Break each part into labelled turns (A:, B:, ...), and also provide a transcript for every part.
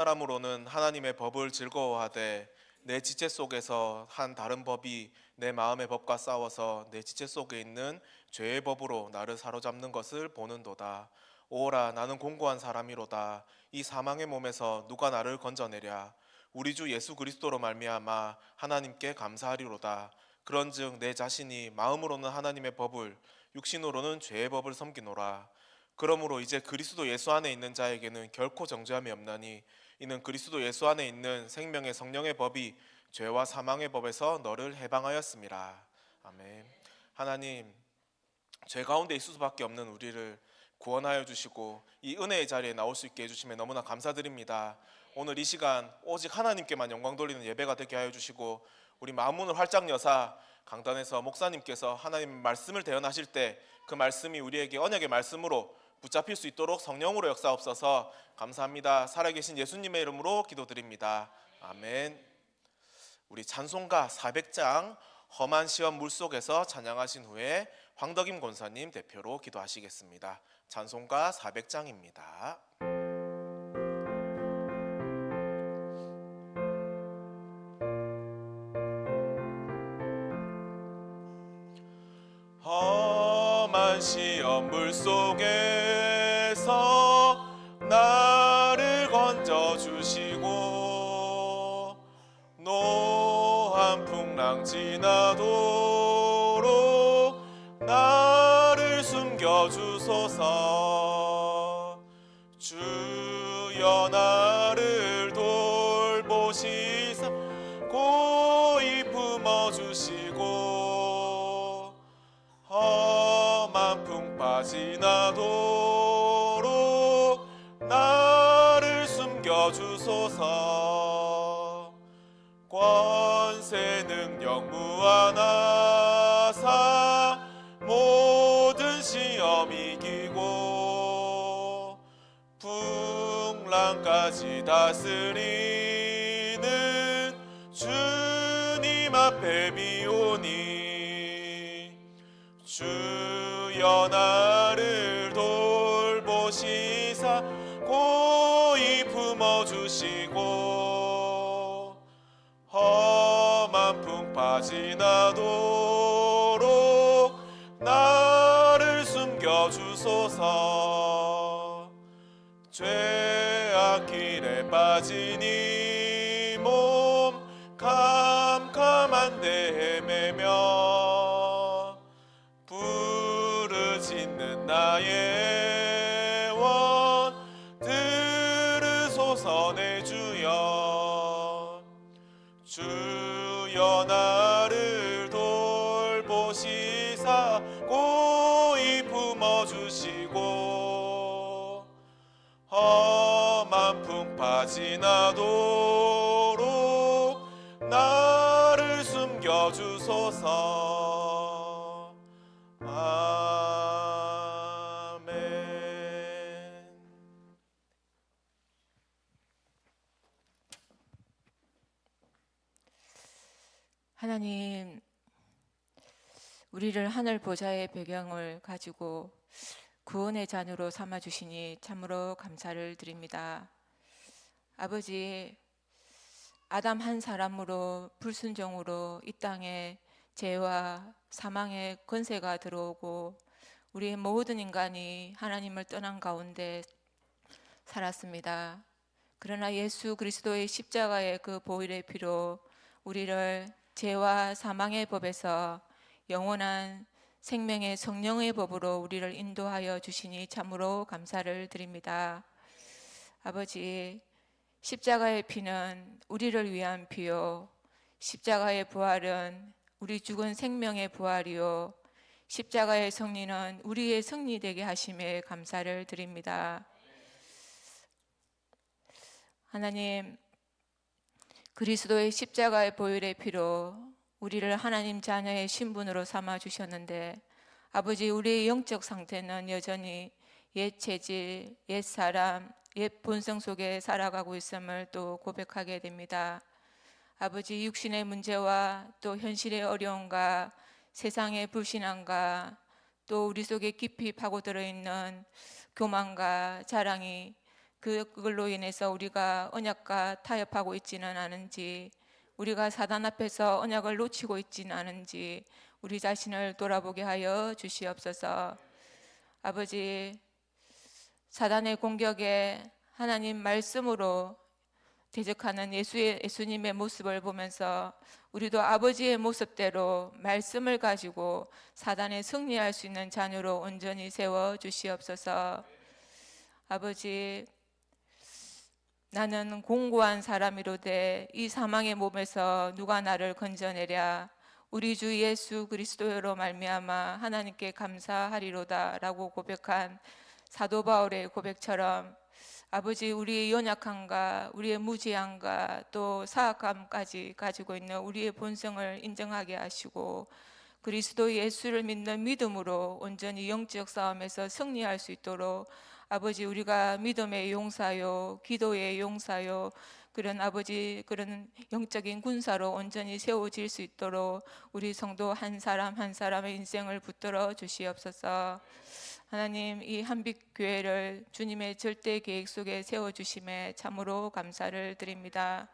A: 사람으로는 하나님의 법을 즐거워하되 내 지체 속에서 한 다른 법이 내 마음의 법과 싸워서 내 지체 속에 있는 죄의 법으로 나를 사로잡는 것을 보는도다. 오라, 나는 공고한 사람이로다. 이 사망의 몸에서 누가 나를 건져내랴. 우리 주 예수 그리스도로 말미암아 하나님께 감사하리로다. 그런즉 내 자신이 마음으로는 하나님의 법을, 육신으로는 죄의 법을 섬기노라. 그러므로 이제 그리스도 예수 안에 있는 자에게는 결코 정죄함이 없나니 이는 그리스도 예수 안에 있는 생명의 성령의 법이 죄와 사망의 법에서 너를 해방하였음이라. 아멘. 하나님, 죄 가운데 있을 수밖에 없는 우리를 구원하여 주시고 이 은혜의 자리에 나올 수 있게 해주시면 너무나 감사드립니다. 오늘 이 시간 오직 하나님께만 영광 돌리는 예배가 되게 하여 주시고, 우리 마음문을 활짝 여사 강단에서 목사님께서 하나님 말씀을 대언하실 때 그 말씀이 우리에게 언약의 말씀으로 붙잡힐 수 있도록 성령으로 역사옵소서. 감사합니다. 살아계신 예수님의 이름으로 기도드립니다. 아멘. 우리 찬송가 400장 험한 시험 물속에서 찬양하신 후에 황덕임 권사님 대표로 기도하시겠습니다. 찬송가 400장입니다. 험한 시험 물속에서 나를 건져주시고 노한 풍랑 지나도록 나를 숨겨주소서. 주여 나를 돌보시사 고이 품어주시고 험한 풍파 지나도록 나를 숨겨주소서. 권세 능력 무한하사 모든 시험 이기고 풍랑까지 다스리는 주님 앞에 비오니 주여 나를 돌보시사 고이 품어주시고 험한 풍파 지나도록 나를 숨겨주소서. 죄악 길에 빠진 이 몸 캄캄한데 헤매며 부르짖는 나의 원 들으소서. 내 주여 주여 나를 돌보시사 고이 품어주시고 험한 풍파 지나도록 나를 숨겨주소서. 아멘.
B: 하나님, 우리를 하늘 보좌의 배경을 가지고 구원의 잔으로 삼아주시니 참으로 감사를 드립니다. 아버지, 아담 한 사람으로 불순종으로 이 땅에 죄와 사망의 권세가 들어오고 우리의 모든 인간이 하나님을 떠난 가운데 살았습니다. 그러나 예수 그리스도의 십자가의 그 보혈의 피로 우리를 죄와 사망의 법에서 영원한 생명의 성령의 법으로 우리를 인도하여 주시니 참으로 감사를 드립니다. 아버지, 십자가의 피는 우리를 위한 피요, 십자가의 부활은 우리 죽은 생명의 부활이요, 십자가의 승리는 우리의 승리되게 하심에 감사를 드립니다. 하나님, 그리스도의 십자가의 보혈의 피로 우리를 하나님 자녀의 신분으로 삼아 주셨는데, 아버지, 우리의 영적 상태는 여전히 옛 체질, 옛 사람, 옛 본성 속에 살아가고 있음을 또 고백하게 됩니다. 아버지, 육신의 문제와 또 현실의 어려움과 세상의 불신앙과 또 우리 속에 깊이 파고들어 있는 교만과 자랑이 그걸로 인해서 우리가 언약과 타협하고 있지는 않은지, 우리가 사단 앞에서 언약을 놓치고 있지는 않은지 우리 자신을 돌아보게 하여 주시옵소서. 아버지, 사단의 공격에 하나님 말씀으로 대적하는 예수님의 모습을 보면서 우리도 아버지의 모습대로 말씀을 가지고 사단에 승리할 수 있는 자녀로 온전히 세워 주시옵소서. 아버지, 나는 공고한 사람이로되 이 사망의 몸에서 누가 나를 건져내랴. 우리 주 예수 그리스도로 말미암아 하나님께 감사하리로다라고 고백한 사도 바울의 고백처럼 아버지, 우리의 연약함과 우리의 무지함과 또 사악함까지 가지고 있는 우리의 본성을 인정하게 하시고 그리스도 예수를 믿는 믿음으로 온전히 영적 싸움에서 승리할 수 있도록 아버지, 우리가 믿음의 용사요, 기도의 용사요, 그런 아버지, 그런 영적인 군사로 온전히 세워질 수 있도록 우리 성도 한 사람 한 사람의 인생을 붙들어 주시옵소서. 하나님, 이 한빛교회를 주님의 절대 계획 속에 세워주심에 참으로 감사를 드립니다.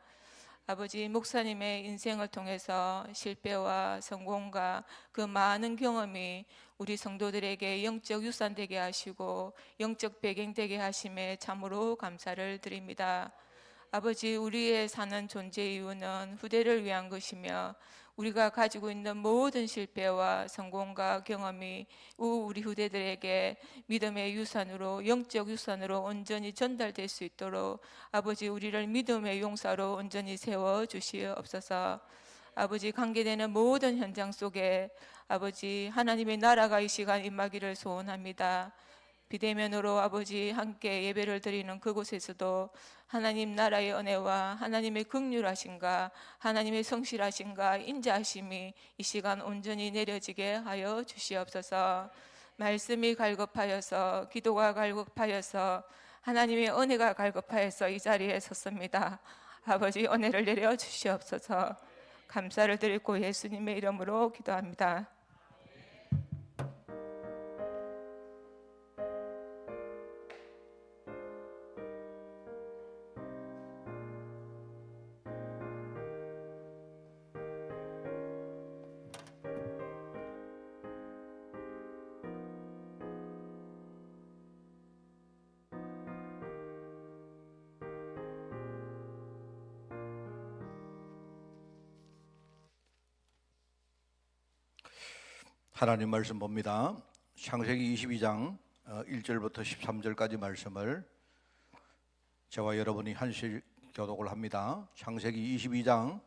B: 아버지, 목사님의 인생을 통해서 실패와 성공과 그 많은 경험이 우리 성도들에게 영적 유산 되게 하시고 영적 배경 되게 하심에 참으로 감사를 드립니다. 아버지, 우리의 사는 존재 이유는 후대를 위한 것이며 우리가 가지고 있는 모든 실패와 성공과 경험이 우리 후대들에게 믿음의 유산으로, 영적 유산으로 온전히 전달될 수 있도록 아버지, 우리를 믿음의 용사로 온전히 세워 주시옵소서. 아버지, 관계되는 모든 현장 속에 아버지, 하나님의 나라가 이 시간 임하기를 소원합니다. 비대면으로 아버지 함께 예배를 드리는 그곳에서도 하나님 나라의 은혜와 하나님의 긍휼하심과 하나님의 성실하심과 인자하심이 이 시간 온전히 내려지게 하여 주시옵소서. 말씀이 갈급하여서, 기도가 갈급하여서, 하나님의 은혜가 갈급하여서 이 자리에 섰습니다. 아버지, 은혜를 내려 주시옵소서. 감사를 드리고 예수님의 이름으로 기도합니다.
C: 하나님 말씀 봅니다. 창세기 22장 1절부터 13절까지 말씀을 저와 여러분이 한실 교독을 합니다. 창세기 22장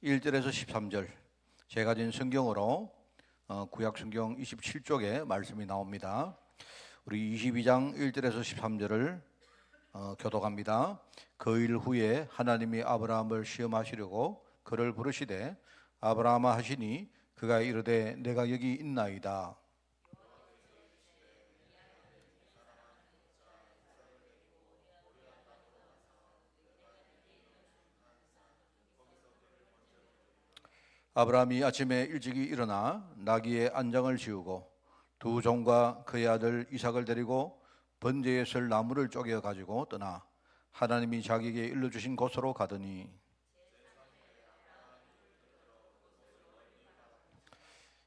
C: 1절에서 13절, 제가 가진 성경으로 구약 성경 27쪽에 말씀이 나옵니다. 우리 22장 1절에서 13절을 교독합니다. 그 일 후에 하나님이 아브라함을 시험하시려고 그를 부르시되 아브라함아 하시니 그가 이르되 내가 여기 있나이다. 아브라함이 아침에 일찍이 일어나 나귀의 안장을 지우고 두 종과 그의 아들 이삭을 데리고 번제에 설 나무를 쪼개 가지고 떠나 하나님이 자기에게 일러주신 곳으로 가더니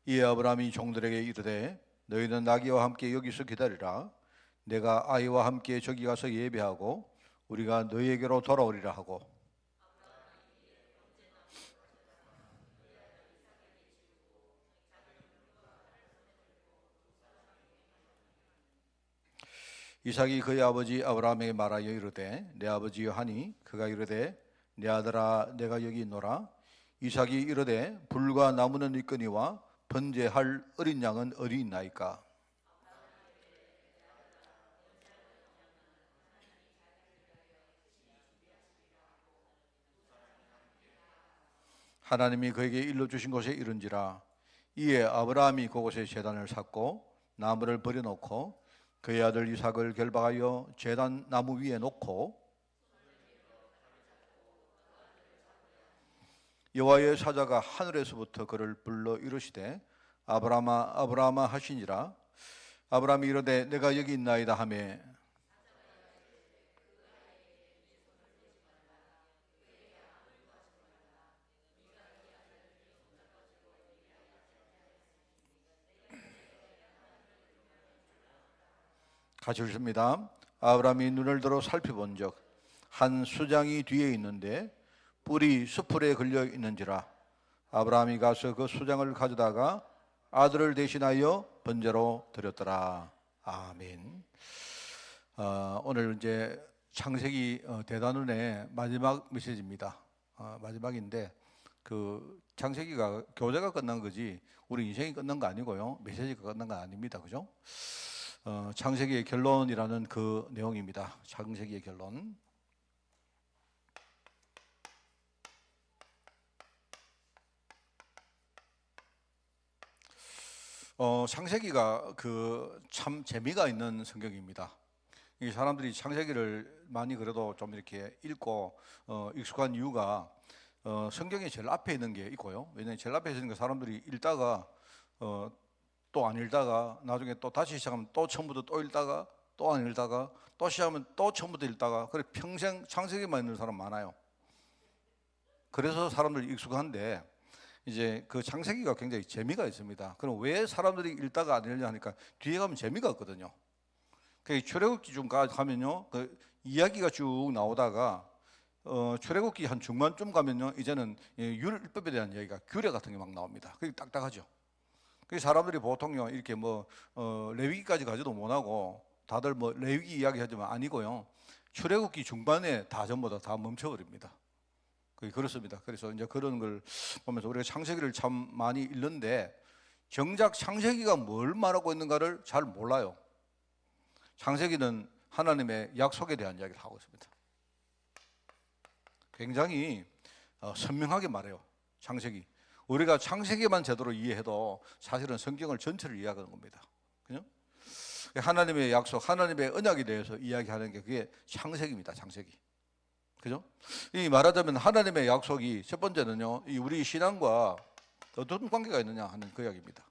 C: 이에 아브라함이 종들에게 이르되 너희는 나귀와 함께 여기서 기다리라. 내가 아이와 함께 저기 가서 예배하고 우리가 너희에게로 돌아오리라 하고 이삭이 그의 아버지 아브라함에게 말하여 이르되 내 아버지여 하니 그가 이르되 내 아들아 내가 여기 있노라. 이삭이 이르되 불과 나무는 있거니와 번제할 어린 양은 어디 있나이까? 하나님이 그에게 일러주신 곳에 이른지라. 이에 아브라함이 그곳에 제단을 샀고 나무를 버려놓고 그의 아들 이삭을 결박하여 제단 나무 위에 놓고 여호와의 사자가 하늘에서부터 그를 불러 이르시되 아브라함아 아브라함아 하시니라. 아브라함이 이르되 내가 여기 있나이다 하매 같이 읽습니다. 아브라함이 눈을 들어 살펴본즉 한 수장이 뒤에 있는데 뿔이 수풀에 걸려 있는지라. 아브라함이 가서 그 수장을 가져다가 아들을 대신하여 번제로 드렸더라. 아멘. 오늘 이제 창세기 대단원의 마지막 메시지입니다. 마지막인데 그 창세기가 교재가 끝난 거지 우리 인생이 끝난 거 아니고요, 메시지가 끝난 거 아닙니다. 그죠? 창세기의 결론이라는 그 내용입니다. 창세기의 결론. 창세기가 그 참 재미가 있는 성경입니다. 이 사람들이 창세기를 많이 그래도 좀 이렇게 읽고 익숙한 이유가 성경이 제일 앞에 있는 게 있고요. 왜냐하면 제일 앞에 있으니까 사람들이 읽다가 또 안 읽다가 나중에 또 다시 시작하면 또 처음부터 또 읽다가 또 안 읽다가 또 시작하면 또 처음부터 읽다가 그래 평생 창세기만 읽는 사람 많아요. 그래서 사람들이 익숙한데 이제 그 창세기가 굉장히 재미가 있습니다. 그럼 왜 사람들이 읽다가 안 읽냐 하니까 뒤에 가면 재미가 없거든요. 그 출애굽기 좀 가면요, 그 이야기가 쭉 나오다가 출애굽기 한 중반쯤 가면요, 이제는 율법에 대한 이야기가 규례 같은 게 막 나옵니다. 그게 딱딱하죠. 그 사람들이 보통요 이렇게 뭐 레위기까지 가지도 못하고 다들 뭐 레위기 이야기 하지만 아니고요, 출애굽기 중반에 다 전부 다 멈춰버립니다. 그렇습니다. 그래서 이제 그런 걸 보면서 우리가 창세기를 참 많이 읽는데 정작 창세기가 뭘 말하고 있는가를 잘 몰라요. 창세기는 하나님의 약속에 대한 이야기를 하고 있습니다. 굉장히 선명하게 말해요. 창세기. 우리가 창세기만 제대로 이해해도 사실은 성경을 전체를 이해하는 겁니다. 그죠? 하나님의 약속, 하나님의 언약에 대해서 이야기하는 게 그게 창세기입니다. 창세기. 그죠? 이 말하자면 하나님의 약속이 첫 번째는요, 이 우리 신앙과 어떤 관계가 있느냐 하는 그 이야기입니다.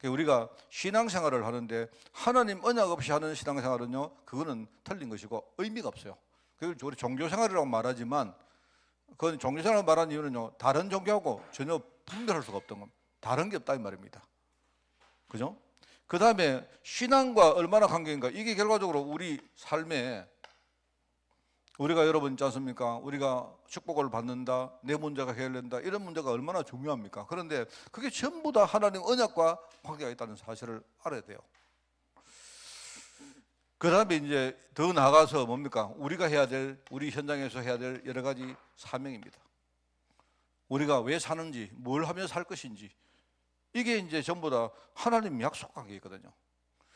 C: 우리가 신앙생활을 하는데 하나님 언약 없이 하는 신앙생활은요, 그거는 틀린 것이고 의미가 없어요. 그걸 우리 종교생활이라고 말하지만 그건 종교생활을 말하는 이유는요, 다른 종교하고 전혀 분별할 수가 없던 겁니다. 다른 게 없다 이 말입니다. 그죠? 그 다음에 신앙과 얼마나 관계인가, 이게 결과적으로 우리 삶에 우리가 여러분 있지 않습니까? 우리가 축복을 받는다, 내 문제가 해결된다, 이런 문제가 얼마나 중요합니까? 그런데 그게 전부 다 하나님 언약과 관계가 있다는 사실을 알아야 돼요. 그 다음에 이제 더 나아가서 뭡니까? 우리가 해야 될, 우리 현장에서 해야 될 여러 가지 사명입니다. 우리가 왜 사는지, 뭘 하며 살 것인지, 이게 이제 전부 다 하나님 약속 관계거든요.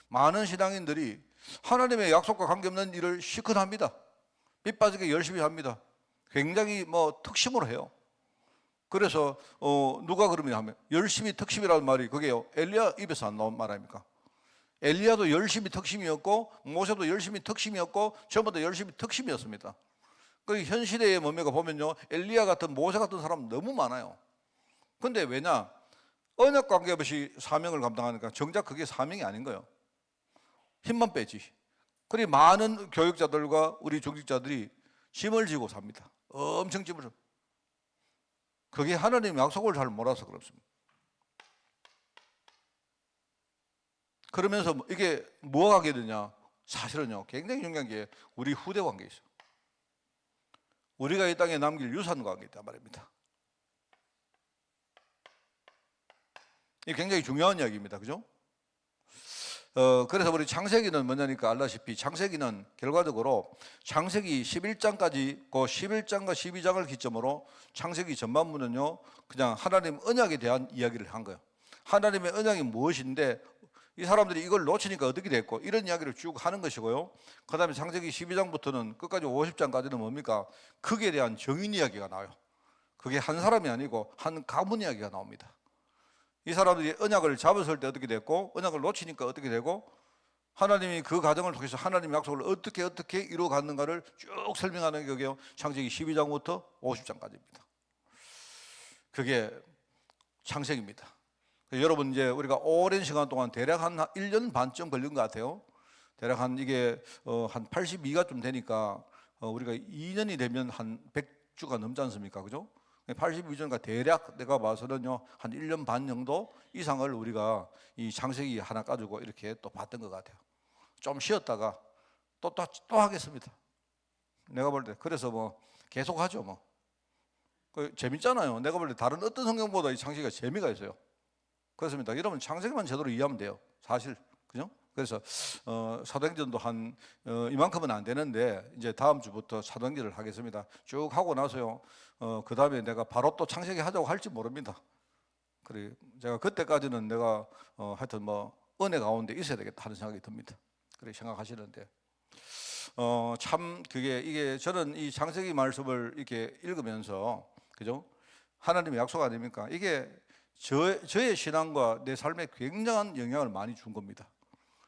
C: 많은 신앙인들이 하나님의 약속과 관계없는 일을 실컷 합니다. 빗 빠지게 열심히 합니다. 굉장히 특심으로 해요. 그래서 누가 그러면 하면 열심히 특심이라는 말이 그게요, 엘리야 입에서 안 나온 말 아닙니까? 엘리야도 열심히 특심이었고 모세도 열심히 특심이었고 전부 다 열심히 특심이었습니다. 그 현 시대의 뭡니까 보면요, 엘리야 같은 모세 같은 사람 너무 많아요. 근데 왜냐? 언약 관계 없이 사명을 감당하니까 정작 그게 사명이 아닌 거예요. 힘만 빼지. 그리 많은 교육자들과 우리 중직자들이 짐을 지고 삽니다. 엄청 짐을. 그게 하나님의 약속을 잘 몰라서 그렇습니다. 그러면서 이게 뭐가 하게 되냐? 사실은요, 굉장히 중요한 게 우리 후대 관계에 있어요. 우리가 이 땅에 남길 유산 관계에 있단 말입니다. 이게 굉장히 중요한 이야기입니다. 그죠? 그래서 우리 창세기는 뭐냐니까 알다시피 창세기는 결과적으로 창세기 11장까지 그 11장과 12장을 기점으로 창세기 전반부는요, 그냥 하나님 언약에 대한 이야기를 한 거예요. 하나님의 언약이 무엇인데 이 사람들이 이걸 놓치니까 어떻게 됐고, 이런 이야기를 쭉 하는 것이고요. 그 다음에 창세기 12장부터는 끝까지 50장까지는 뭡니까? 거기에 대한 정인 이야기가 나와요. 그게 한 사람이 아니고 한 가문 이야기가 나옵니다. 이 사람들이 언약을 잡았을 때 어떻게 됐고, 언약을 놓치니까 어떻게 되고, 하나님이 그 과정을 통해서 하나님의 약속을 어떻게 이루어 갔는가를 쭉 설명하는 게 창세기 12장부터 50장까지입니다. 그게 창세기입니다. 여러분 이제 우리가 오랜 시간 동안 대략 한 1년 반쯤 걸린 것 같아요. 대략 한 이게 한 82가 좀 되니까 우리가 2년이 되면 한 100주가 넘지 않습니까? 그죠? 82주니까 대략 내가 봐서는요, 한 1년 반 정도 이상을 우리가 이 창세기 하나 가지고 이렇게 또 봤던 것 같아요. 좀 쉬었다가 또 하겠습니다. 내가 볼 때 그래서 뭐 계속 하죠 뭐. 재밌잖아요. 내가 볼 때 다른 어떤 성경보다 이 창세기가 재미가 있어요. 그렇습니다. 여러분 창세기만 제대로 이해하면 돼요. 사실 그죠? 그래서 사도행전도 한 이만큼은 안 되는데 이제 다음 주부터 사도행전을 하겠습니다. 쭉 하고 나서요. 그 다음에 내가 바로 또 창세기 하자고 할지 모릅니다. 그래 제가 그때까지는 내가 하여튼 뭐 은혜 가운데 있어야 되겠다 하는 생각이 듭니다. 그렇게 생각하시는데 참 이게 저는 이 창세기 말씀을 이렇게 읽으면서 그죠? 하나님의 약속 아닙니까? 이게 저의 신앙과 내 삶에 굉장한 영향을 많이 준 겁니다.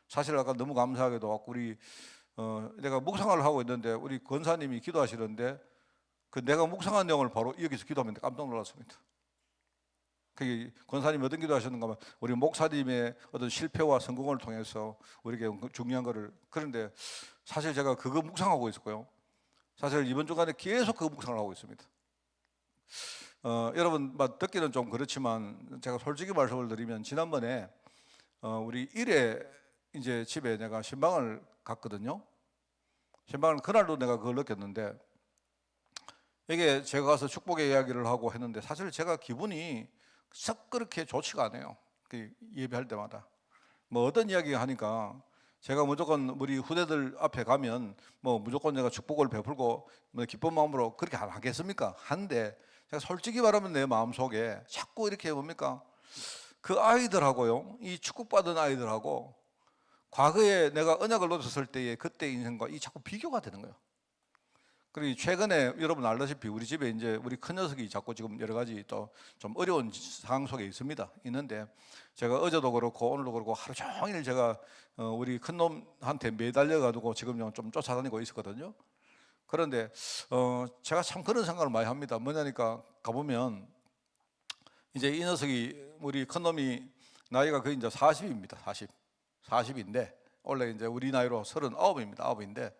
C: 사실 아까 너무 감사하게도 우리 내가 묵상을 하고 있는데 우리 권사님이 기도하시는데 그 내가 묵상한 내용을 바로 여기서 기도하면 깜짝 놀랐습니다. 그 권사님이 어떤 기도하셨는가 하면 우리 목사님의 어떤 실패와 성공을 통해서 우리에게 중요한 거를 그런데 사실 제가 그거 묵상하고 있었고요. 사실 이번 주간에 계속 그 묵상을 하고 있습니다. 여러분 듣기는 좀 그렇지만 제가 솔직히 말씀을 드리면 지난번에 우리 일에 이제 집에 내가 신방을 갔거든요. 신방을 그날도 내가 그걸 느꼈는데 이게 제가 가서 축복의 이야기를 하고 했는데 사실 제가 기분이 썩 그렇게 좋지가 않아요. 그 예배할 때마다 뭐 어떤 이야기 하니까 제가 무조건 우리 후대들 앞에 가면 뭐 무조건 제가 축복을 베풀고 뭐 기쁜 마음으로 그렇게 안 하겠습니까? 한데 제가 솔직히 말하면 내 마음속에 자꾸 이렇게 뭡니까? 그 아이들하고요, 이 축복받은 아이들하고 과거에 내가 언약을 놓쳤을 때의 그때 인생과 이 자꾸 비교가 되는 거예요. 그리고 최근에 여러분 알다시피 우리 집에 이제 우리 큰 녀석이 자꾸 지금 여러 가지 또 좀 어려운 상황 속에 있는데 제가 어제도 그렇고 오늘도 그렇고 하루 종일 제가 우리 큰 놈한테 매달려 가지고 지금 좀 쫓아다니고 있었거든요. 그런데 제가 참 그런 생각을 많이 합니다. 뭐냐니까 가보면 이제 이 녀석이 우리 큰 놈이 나이가 거의 이제 40입니다. 40인데 원래 이제 우리 나이로 39입니다. 9인데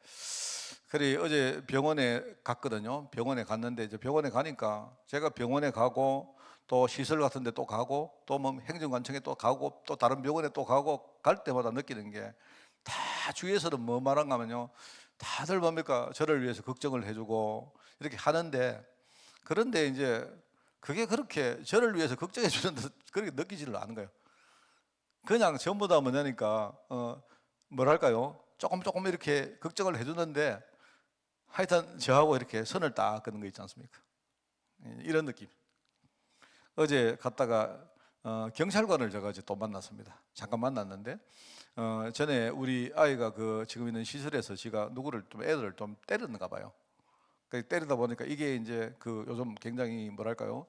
C: 그래 어제 병원에 갔거든요. 병원에 갔는데 이제 병원에 가니까 제가 병원에 가고 또 시설 같은 데 또 가고 또 뭐 행정관청에 또 가고 또 다른 병원에 또 가고 갈 때마다 느끼는 게 다 주위에서는 뭐 말한가 하면요. 다들 뭡니까? 저를 위해서 걱정을 해주고 이렇게 하는데 그런데 이제 그게 그렇게 저를 위해서 걱정해 주는 듯 그렇게 느끼지를 않은 거예요. 그냥 전부 다 뭐냐니까 뭐랄까요? 조금 이렇게 걱정을 해주는데 하여튼 저하고 이렇게 선을 딱 그는 거 있지 않습니까? 이런 느낌. 어제 갔다가 경찰관을 제가 이제 또 만났습니다. 잠깐 만났는데 전에 우리 아이가 그 지금 있는 시설에서 지가 누구를 좀 애들을 좀 때렸는가 봐요. 때리다 보니까 이게 이제 그 요즘 굉장히 뭐랄까요?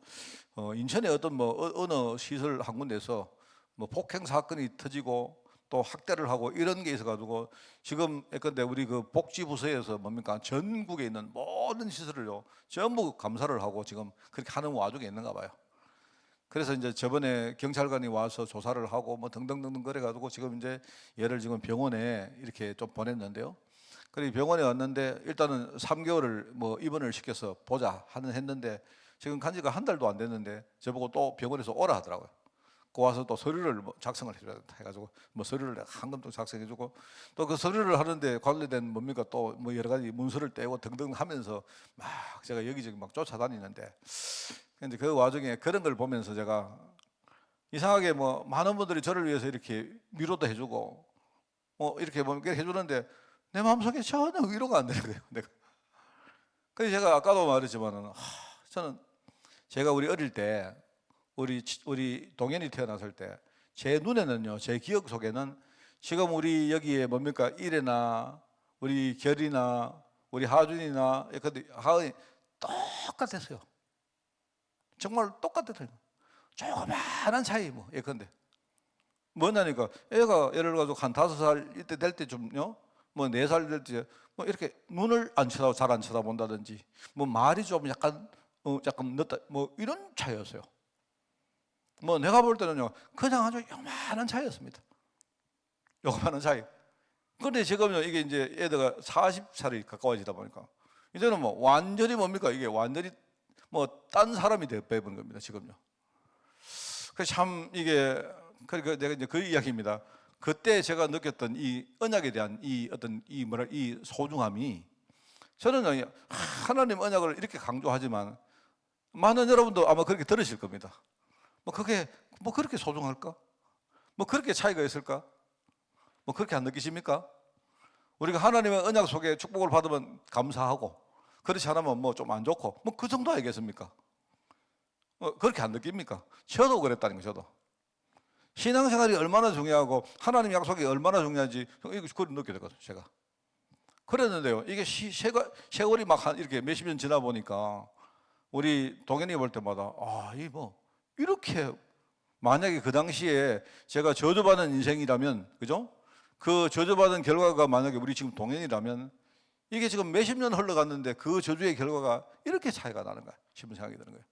C: 인천의 어떤 뭐 어느 시설 한 군데서 뭐 폭행 사건이 터지고 또 학대를 하고 이런 게 있어가지고 지금 예컨대 우리 그 복지부서에서 뭡니까 전국에 있는 모든 시설을요 전부 감사를 하고 지금 그렇게 하는 와중에 있는가 봐요. 그래서 이제 저번에 경찰관이 와서 조사를 하고 뭐 등등등등 그래가지고 지금 이제 얘를 지금 병원에 이렇게 좀 보냈는데요. 그리고 병원에 왔는데 일단은 3개월을 뭐 입원을 시켜서 보자 했는데 지금 간 지가 한 달도 안 됐는데 저보고 또 병원에서 오라 하더라고요. 그 와서 또 서류를 뭐 작성을 해줘야 된다 해가지고 뭐 서류를 한금 또 작성해주고 또 그 서류를 하는데 관련된 뭡니까 또 뭐 여러 가지 문서를 떼고 등등 하면서 막 제가 여기저기 막 쫓아다니는데 근데 그 와중에 그런 걸 보면서 제가 이상하게 뭐 많은 분들이 저를 위해서 이렇게 위로도 해주고 뭐 이렇게 해주는데 내 마음속에 전혀 위로가 안 되는 거예요. 내가. 그래서 제가 아까도 말했지만은 저는 제가 우리 어릴 때 우리 동현이 태어났을 때 제 눈에는요, 제 기억 속에는 지금 우리 여기에 뭡니까 일애나 우리 결이나 우리 하준이나 하은이 똑같았어요. 정말 똑같았어요. 조그마한 차이 뭐 예컨대 뭐냐니까 애가 예를 들어서 한 5살 이때 될 때쯤요, 뭐 4살 될 때 뭐 이렇게 눈을 잘 안 쳐다본다든지 뭐 말이 좀 약간 늦다 뭐 이런 차이였어요. 뭐 내가 볼 때는요 그냥 아주 요만한 차이였습니다. 요만한 차이. 그런데 지금요 이게 이제 애들가 40살이 가까워지다 보니까 이제는 뭐 완전히 뭡니까 이게 완전히 뭐 딴 사람이 돼버린 겁니다 지금요. 그래서 참 이게 그러니까 내가 이제 그 이야기입니다. 그때 제가 느꼈던 이 언약에 대한 이 어떤 이 소중함이, 저는 하나님 언약을 이렇게 강조하지만 많은 여러분도 아마 그렇게 들으실 겁니다. 그게 그렇게 소중할까? 그렇게 차이가 있을까? 그렇게 안 느끼십니까? 우리가 하나님의 언약 속에 축복을 받으면 감사하고, 그렇지 않으면 좀 안 좋고, 그 정도 아니겠습니까? 그렇게 안 느낍니까? 저도 그랬다는 거죠. 저도 신앙생활이 얼마나 중요하고 하나님 약속이 얼마나 중요한지 그걸 느끼게 됐거든요. 제가 그랬는데요, 이게 세월이 막 이렇게 몇십 년 지나 보니까 우리 동현이 볼 때마다 이렇게, 만약에 그 당시에 제가 저주받은 인생이라면, 그죠? 그 저주받은 결과가 만약에 우리 지금 동현이라면, 이게 지금 몇십 년 흘러갔는데 그 저주의 결과가 이렇게 차이가 나는가 싶은 생각이 드는 거예요.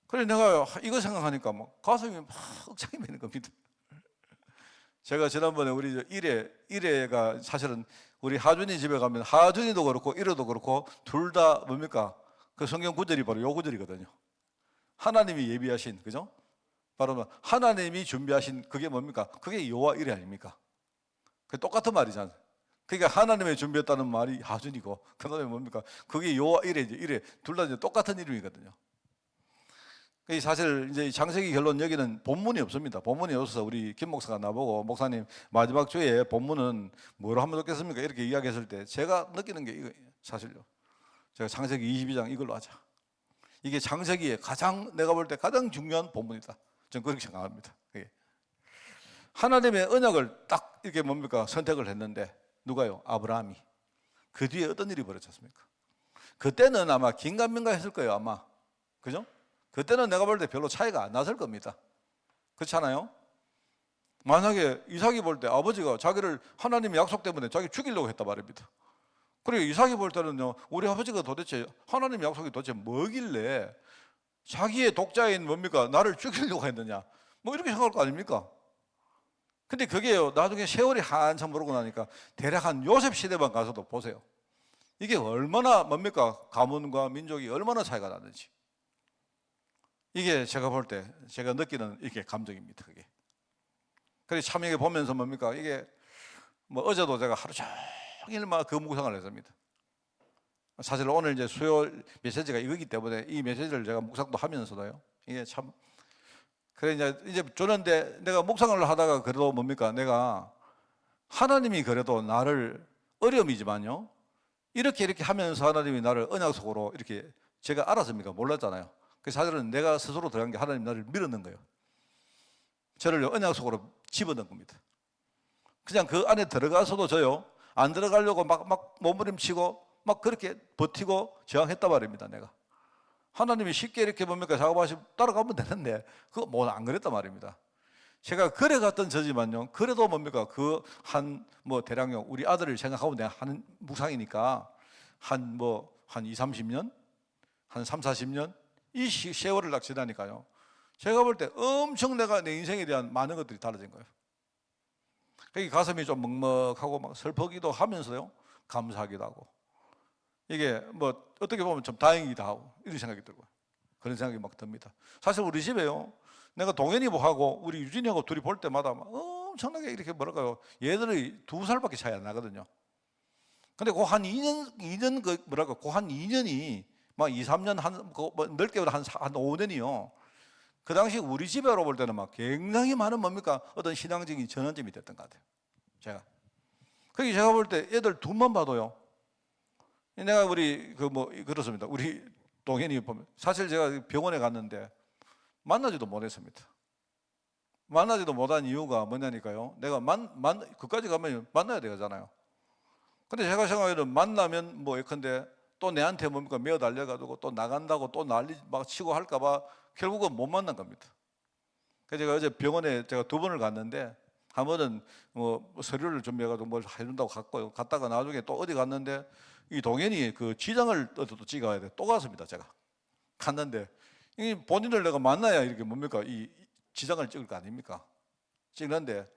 C: 그래서 내가 이거 생각하니까 가슴이 막 억장이 매는 겁니다. 제가 지난번에 우리 일회가 사실은 우리 하준이 집에 가면 하준이도 그렇고 일회도 그렇고 둘 다 뭡니까? 그 성경 구절이 바로 요 구절이거든요. 하나님이 예비하신, 그죠? 바로 하나님이 준비하신 그게 뭡니까? 그게 여호와 일회 아닙니까? 그 똑같은 말이잖아요. 그러니까 하나님의 준비했다는 말이 하준이고, 그다음에 뭡니까? 그게 여호와 일회죠. 일회 둘 다 똑같은 이름이거든요. 사실 이제 창세기 결론, 여기는 본문이 없습니다. 본문이 없어서 우리 김 목사가 나보고, 목사님 마지막 주에 본문은 뭐로 하면 좋겠습니까? 이렇게 이야기했을 때 제가 느끼는 게 이거 사실요. 제가 창세기 22장 이걸로 하자. 이게 창세기에 내가 볼 때 가장 중요한 본문이다. 저는 그렇게 생각합니다. 하나님의 언약을 딱 이렇게 뭡니까? 선택을 했는데 누가요? 아브라함이. 그 뒤에 어떤 일이 벌어졌습니까? 그때는 아마 긴가민가 했을 거예요, 아마. 그죠? 그때는 내가 볼 때 별로 차이가 안 났을 겁니다. 그렇잖아요? 만약에 이삭이 볼 때 아버지가 자기를 하나님의 약속 때문에 자기 죽이려고 했단 말입니다. 그리고 이삭이 볼 때는요, 우리 아버지가 도대체 하나님의 약속이 도대체 뭐길래 자기의 독자인 뭡니까? 나를 죽이려고 했느냐, 이렇게 생각할 거 아닙니까? 근데 그게요, 나중에 세월이 한참 흐르고 나니까 대략 한 요셉 시대만 가서도 보세요. 이게 얼마나 뭡니까? 가문과 민족이 얼마나 차이가 나는지. 이게 제가 볼 때 제가 느끼는 이게 감정입니다. 그게. 그래서 참 이게 보면서 뭡니까? 이게 어제도 제가 하루 종일 막 그 묵상을 했습니다. 사실 오늘 이제 수요일 메시지가 이거기 때문에 이 메시지를 제가 묵상도 하면서도요, 이게 참, 그래 이제 주는데 내가 묵상을 하다가 그래도 뭡니까? 내가 하나님이 그래도 나를, 어려움이지만요, 이렇게 하면서 하나님이 나를 언약 속으로 이렇게, 제가 알았습니까? 몰랐잖아요. 그래서 사실은 내가 스스로 들어간 게 하나님 나를 밀어넣은 거예요. 저를 언약 속으로 집어넣은 겁니다. 그냥 그 안에 들어가서도 저요, 안 들어가려고 막 몸부림치고 막 그렇게 버티고 저항했단 말입니다. 내가 하나님이 쉽게 이렇게 뭡니까? 작업하시면 따라가면 되는데 그거 안 그랬단 말입니다. 제가 그래 갔던 저지만요, 그래도 뭡니까? 그 대략요, 우리 아들을 생각하고 내가 하는 묵상이니까 한 2, 30년, 한 3, 40년 이 세월을 딱 지나니까요, 제가 볼 때 엄청 내가 내 인생에 대한 많은 것들이 달라진 거예요. 그게 가슴이 좀 먹먹하고 막 슬프기도 하면서요, 감사하기도 하고, 이게 어떻게 보면 좀 다행이기도 하고, 이런 생각이 들고요. 그런 생각이 막 듭니다. 사실 우리 집에요, 내가 동현이하고 우리 유진이하고 둘이 볼 때마다 막 엄청나게 이렇게 얘들이 2살밖에 차이 안 나거든요. 근데 그 한 2년 그 한 2년이 막 2, 3년 넓게 한 5년이요. 그 당시 우리 집으로 볼 때는 막 굉장히 많은 어떤 신앙적인 전환점이 됐던 것 같아요. 제가 볼 때 애들 둘만 봐도요, 내가 그렇습니다. 우리 동현이 보면 사실 제가 병원에 갔는데 만나지도 못했습니다. 만나지도 못한 이유가 뭐냐니까요, 내가 그까지 가면 만나야 되잖아요. 근데 제가 생각해도 만나면 예컨대 또 내한테 메어 달려가지고 또 나간다고 또 난리 막 치고 할까봐 결국은 못 만난 겁니다. 그래서 제가 어제 병원에 제가 2번을 갔는데, 한 번은 서류를 준비해가지고 뭘 해준다고 갔다가 나중에 또 어디 갔는데 이 동현이 그 지장을 또 찍어야 돼. 또 갔습니다. 제가 갔는데 이 본인을 내가 만나야 이렇게 이 지장을 찍을 거 아닙니까? 찍는데,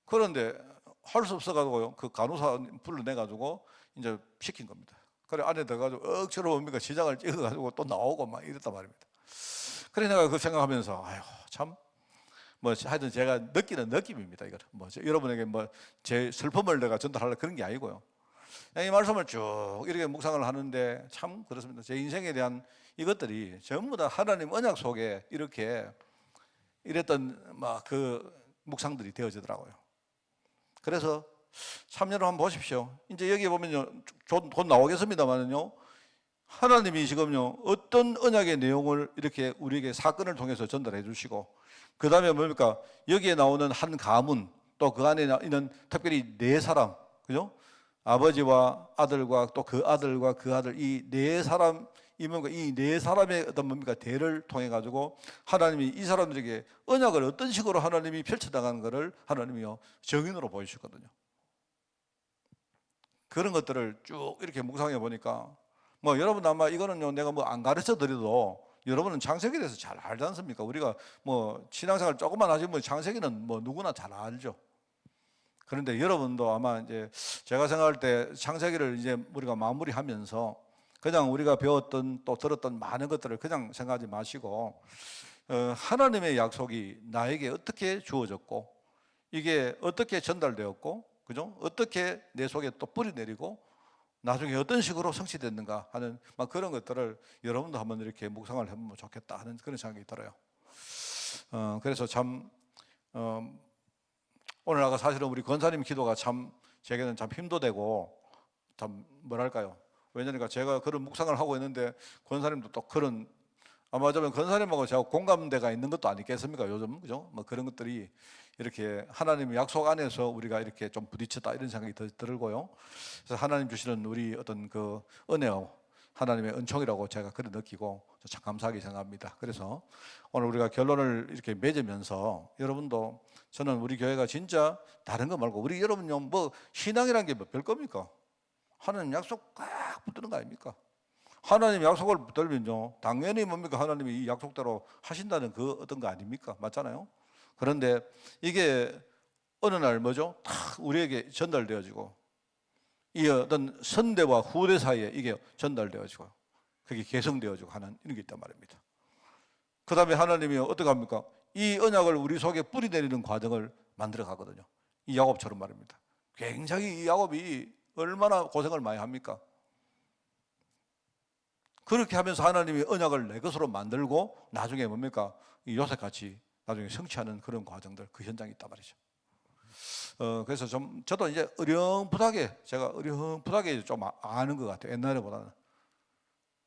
C: 그런데 할 수 없어가지고요, 그 간호사 불러내가지고 이제 시킨 겁니다. 그래 안에 들어가지고 억지로 지장을 찍어가지고 또 나오고 막 이랬단 말입니다. 그래 내가 그 생각하면서 참 뭐 하여튼 제가 느끼는 느낌입니다. 이거 뭐 여러분에게 뭐 제 슬픔을 내가 전달하려 그런 게 아니고요. 이 말씀을 쭉 이렇게 묵상을 하는데 참 그렇습니다. 제 인생에 대한 이것들이 전부 다 하나님 언약 속에 이렇게 이랬던 막 그 묵상들이 되어지더라고요. 그래서 참 여러분 한번 보십시오. 이제 여기 보면요, 곧 나오겠습니다만은요, 하나님이 지금요 어떤 언약의 내용을 이렇게 우리에게 사건을 통해서 전달해 주시고, 그 다음에 뭡니까? 여기에 나오는 한 가문, 또 그 안에 있는 특별히 네 사람, 그죠? 아버지와 아들과 또 그 아들과 그 아들, 이 네 사람, 이 네 사람의 어떤 뭡니까? 대를 통해 가지고 하나님이 이 사람들에게 언약을 어떤 식으로 하나님이 펼쳐나가는 것을 하나님이요 정인으로 보여주셨거든요. 그런 것들을 쭉 이렇게 묵상해 보니까 뭐 여러분 아마 이거는요 내가 뭐 안 가르쳐 드려도 여러분은 창세기에 대해서 잘 알지 않습니까? 우리가 뭐 신앙생활 조금만 하시면 창세기는 뭐 누구나 잘 알죠. 그런데 여러분도 아마 이제 제가 생각할 때 창세기를 이제 우리가 마무리하면서 그냥 우리가 배웠던 또 들었던 많은 것들을 그냥 생각하지 마시고 하나님의 약속이 나에게 어떻게 주어졌고 이게 어떻게 전달되었고 그죠? 어떻게 내 속에 또 뿌리 내리고 나중에 어떤 식으로 성취됐는가 하는 막 그런 것들을 여러분도 한번 이렇게 묵상을 해보면 좋겠다 하는 그런 생각이 들어요. 그래서 참 오늘 아까 사실은 우리 권사님 기도가 참 제게는 참 힘도 되고 참 뭐랄까요? 왜냐니까 제가 그런 묵상을 하고 있는데 권사님도 또 그런 아마 좀 권사님하고 제가 공감대가 있는 것도 아니겠습니까? 요즘 그죠? 뭐 그런 것들이 이렇게 하나님의 약속 안에서 우리가 이렇게 좀 부딪혔다 이런 생각이 들고요. 그래서 하나님 주시는 우리 어떤 그 은혜와 하나님의 은총이라고 제가 그래 느끼고 참 감사하게 생각합니다. 그래서 오늘 우리가 결론을 이렇게 맺으면서 여러분도 저는 우리 교회가 진짜 다른 거 말고 우리 여러분요 뭐 신앙이란 게 뭐 별겁니까? 하나님 약속 꽉 붙드는 거 아닙니까? 하나님 약속을 붙들면요 당연히 뭡니까? 하나님이 이 약속대로 하신다는 그 어떤 거 아닙니까? 맞잖아요. 그런데 이게 어느 날 뭐죠? 다 우리에게 전달되어지고 이 어떤 선대와 후대 사이에 이게 전달되어지고 그게 개성되어지고 하는 이런 게 있단 말입니다. 그 다음에 하나님이 어떻게 합니까? 이 언약을 우리 속에 뿌리 내리는 과정을 만들어 가거든요. 이 야곱처럼 말입니다. 굉장히 이 야곱이 얼마나 고생을 많이 합니까? 그렇게 하면서 하나님이 언약을 내 것으로 만들고 나중에 뭡니까? 이 요셉같이 나중에 성취하는 그런 과정들 그 현장이 있단 말이죠. 그래서 좀 저도 이제 제가 어렴풋하게 좀 아는 것 같아요. 옛날에보다는.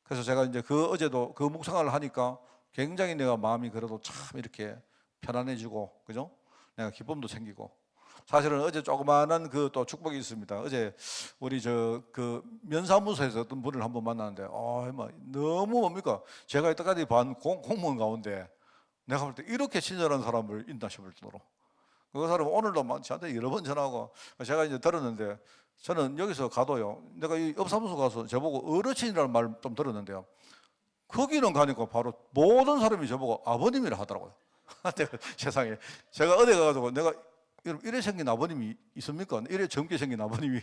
C: 그래서 제가 이제 그 어제도 그 묵상을 하니까 굉장히 내가 마음이 그래도 참 이렇게 편안해지고 그죠? 내가 기쁨도 생기고 사실은 어제 조그마한 그 또 축복이 있습니다. 어제 우리 저 그 면사무소에서 어떤 분을 한번 만났는데 너무 뭡니까? 제가 이때까지 본 공무원 가운데 내가 볼 때 이렇게 친절한 사람을 있나 싶을 정도로 그 사람 오늘도 막 저한테 여러 번 전화하고 제가 이제 들었는데 저는 여기서 가도요 내가 이 업사무소 가서 저보고 어르신이라는 말 좀 들었는데요 거기는 가니까 바로 모든 사람이 저보고 아버님이라 하더라고요. 내가 세상에 제가 어디 가가지고 내가 이래 생긴 아버님이 있습니까? 이래 젊게 생긴 아버님이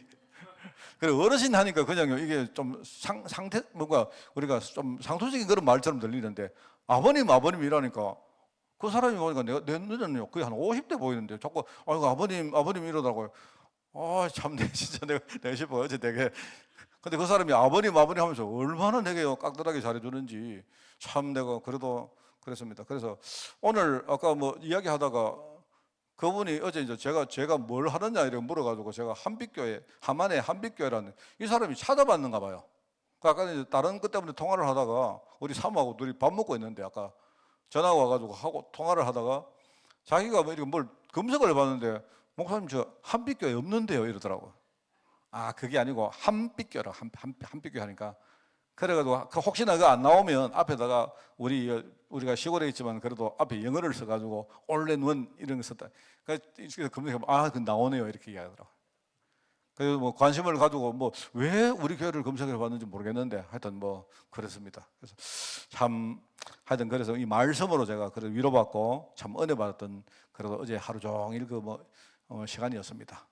C: 그래 어르신 하니까 그냥요 이게 좀 상태 뭔가 우리가 좀 상투적인 그런 말처럼 들리는데 아버님 이라니까 그 사람이 보니까 내 눈에는요 거의 한 50대 보이는데 자꾸 아이고 아버님 이러더라고요. 참 진짜 내가 싶어 어제 되게 근데 그 사람이 아버님 하면서 얼마나 내게 깍듯하게 잘해주는지 참 내가 그래도 그랬습니다. 그래서 오늘 아까 뭐 이야기하다가 그분이 어제 이제 제가 뭘 하느냐 이렇게 물어가지고 제가 한빛교회 하만의 한빛교회라는 이 사람이 찾아봤는가 봐요. 아까 이제 다른 것 때문에 통화를 하다가 우리 사모하고 둘이 밥 먹고 있는데 아까 전화가 와가지고 하고 통화를 하다가 자기가 뭐 이렇게 뭘 검색을 해봤는데 목사님 저 한빛교회 없는데요 이러더라고요. 그게 아니고 한빛교라 한빛교 하니까 그래가지고 혹시나 그거 안 나오면 앞에다가 우리가 시골에 있지만 그래도 앞에 영어를 써가지고 올랜원 이런 거 썼다. 그래서 검색해보면 그 나오네요 이렇게 이야기하더라고. 그래서 뭐 관심을 가지고 뭐 왜 우리 교회를 검색해 봤는지 모르겠는데 하여튼 뭐 그렇습니다. 그래서 참 하여튼 그래서 이 말씀으로 제가 그래도 위로받고 참 은혜 받았던 그래도 어제 하루 종일 시간이었습니다.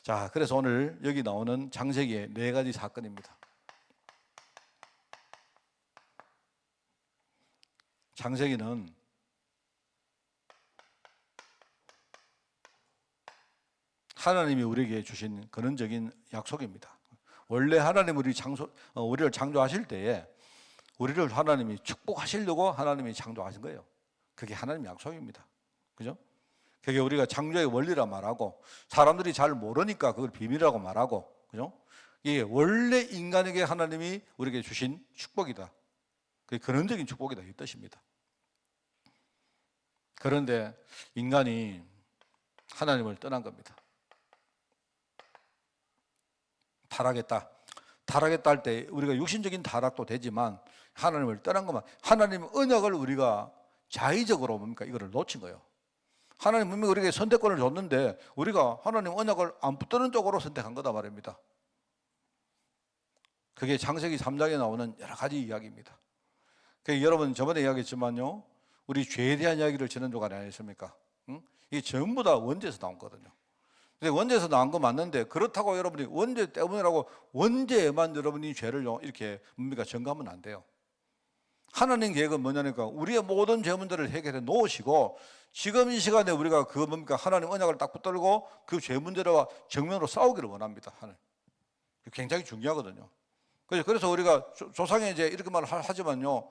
C: 자, 그래서 오늘 여기 나오는 창세기의 4가지 사건입니다. 창세기는 하나님이 우리에게 주신 근원적인 약속입니다. 원래 하나님 우리를 창조하실 때에 우리를 하나님이 축복하시려고 하나님이 창조하신 거예요. 그게 하나님의 약속입니다. 그죠? 그게 우리가 창조의 원리라 말하고, 사람들이 잘 모르니까 그걸 비밀이라고 말하고, 그죠? 이게 원래 인간에게 하나님이 우리에게 주신 축복이다. 그게 근원적인 축복이다, 이 뜻입니다. 그런데 인간이 하나님을 떠난 겁니다. 타락했다 할 때 우리가 육신적인 타락도 되지만 하나님을 떠난 것만, 하나님의 언약을 우리가 자의적으로 뭡니까? 이거를 놓친 거예요. 하나님 분명히 우리에게 선택권을 줬는데 우리가 하나님 언약을 안 붙드는 쪽으로 선택한 거다 말입니다. 그게 창세기 3장에 나오는 여러 가지 이야기입니다. 여러분 저번에 이야기했지만요, 우리 죄에 대한 이야기를 지난주간에 안 했습니까? 이게 전부 다 원죄에서 나온 거거든요. 근데 원죄에서 나온 거 맞는데, 그렇다고 여러분이 원죄 때문이라고 원죄에만 여러분이 죄를 이렇게 뭡니까? 전가하면 안 돼요. 하나님 계획은 뭐냐니까 우리의 모든 죄 문제를 해결해 놓으시고, 지금 이 시간에 우리가 그 뭡니까? 하나님 언약을 딱 붙들고 그 죄 문제와 정면으로 싸우기를 원합니다. 하나님. 굉장히 중요하거든요. 그래서 우리가 조상에 이제 이렇게 하지만요,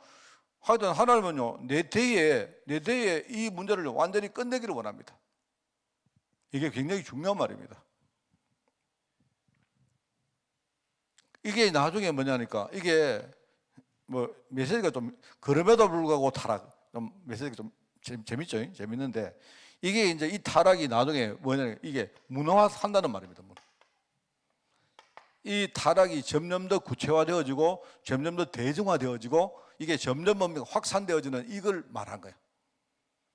C: 하여튼 하나님은요, 내 대에 이 문제를 완전히 끝내기를 원합니다. 이게 굉장히 중요한 말입니다. 이게 나중에 뭐냐니까, 이게 뭐 메시지가 좀, 그럼에도 불구하고 타락, 좀 메시지가 좀 재밌죠? 재밌는데, 이게 이제 이 타락이 나중에 뭐냐니까 이게 문화화한다는 말입니다. 이 타락이 점점 더 구체화되어지고 점점 더 대중화되어지고 이게 점점 확산되어지는, 이걸 말한 거예요.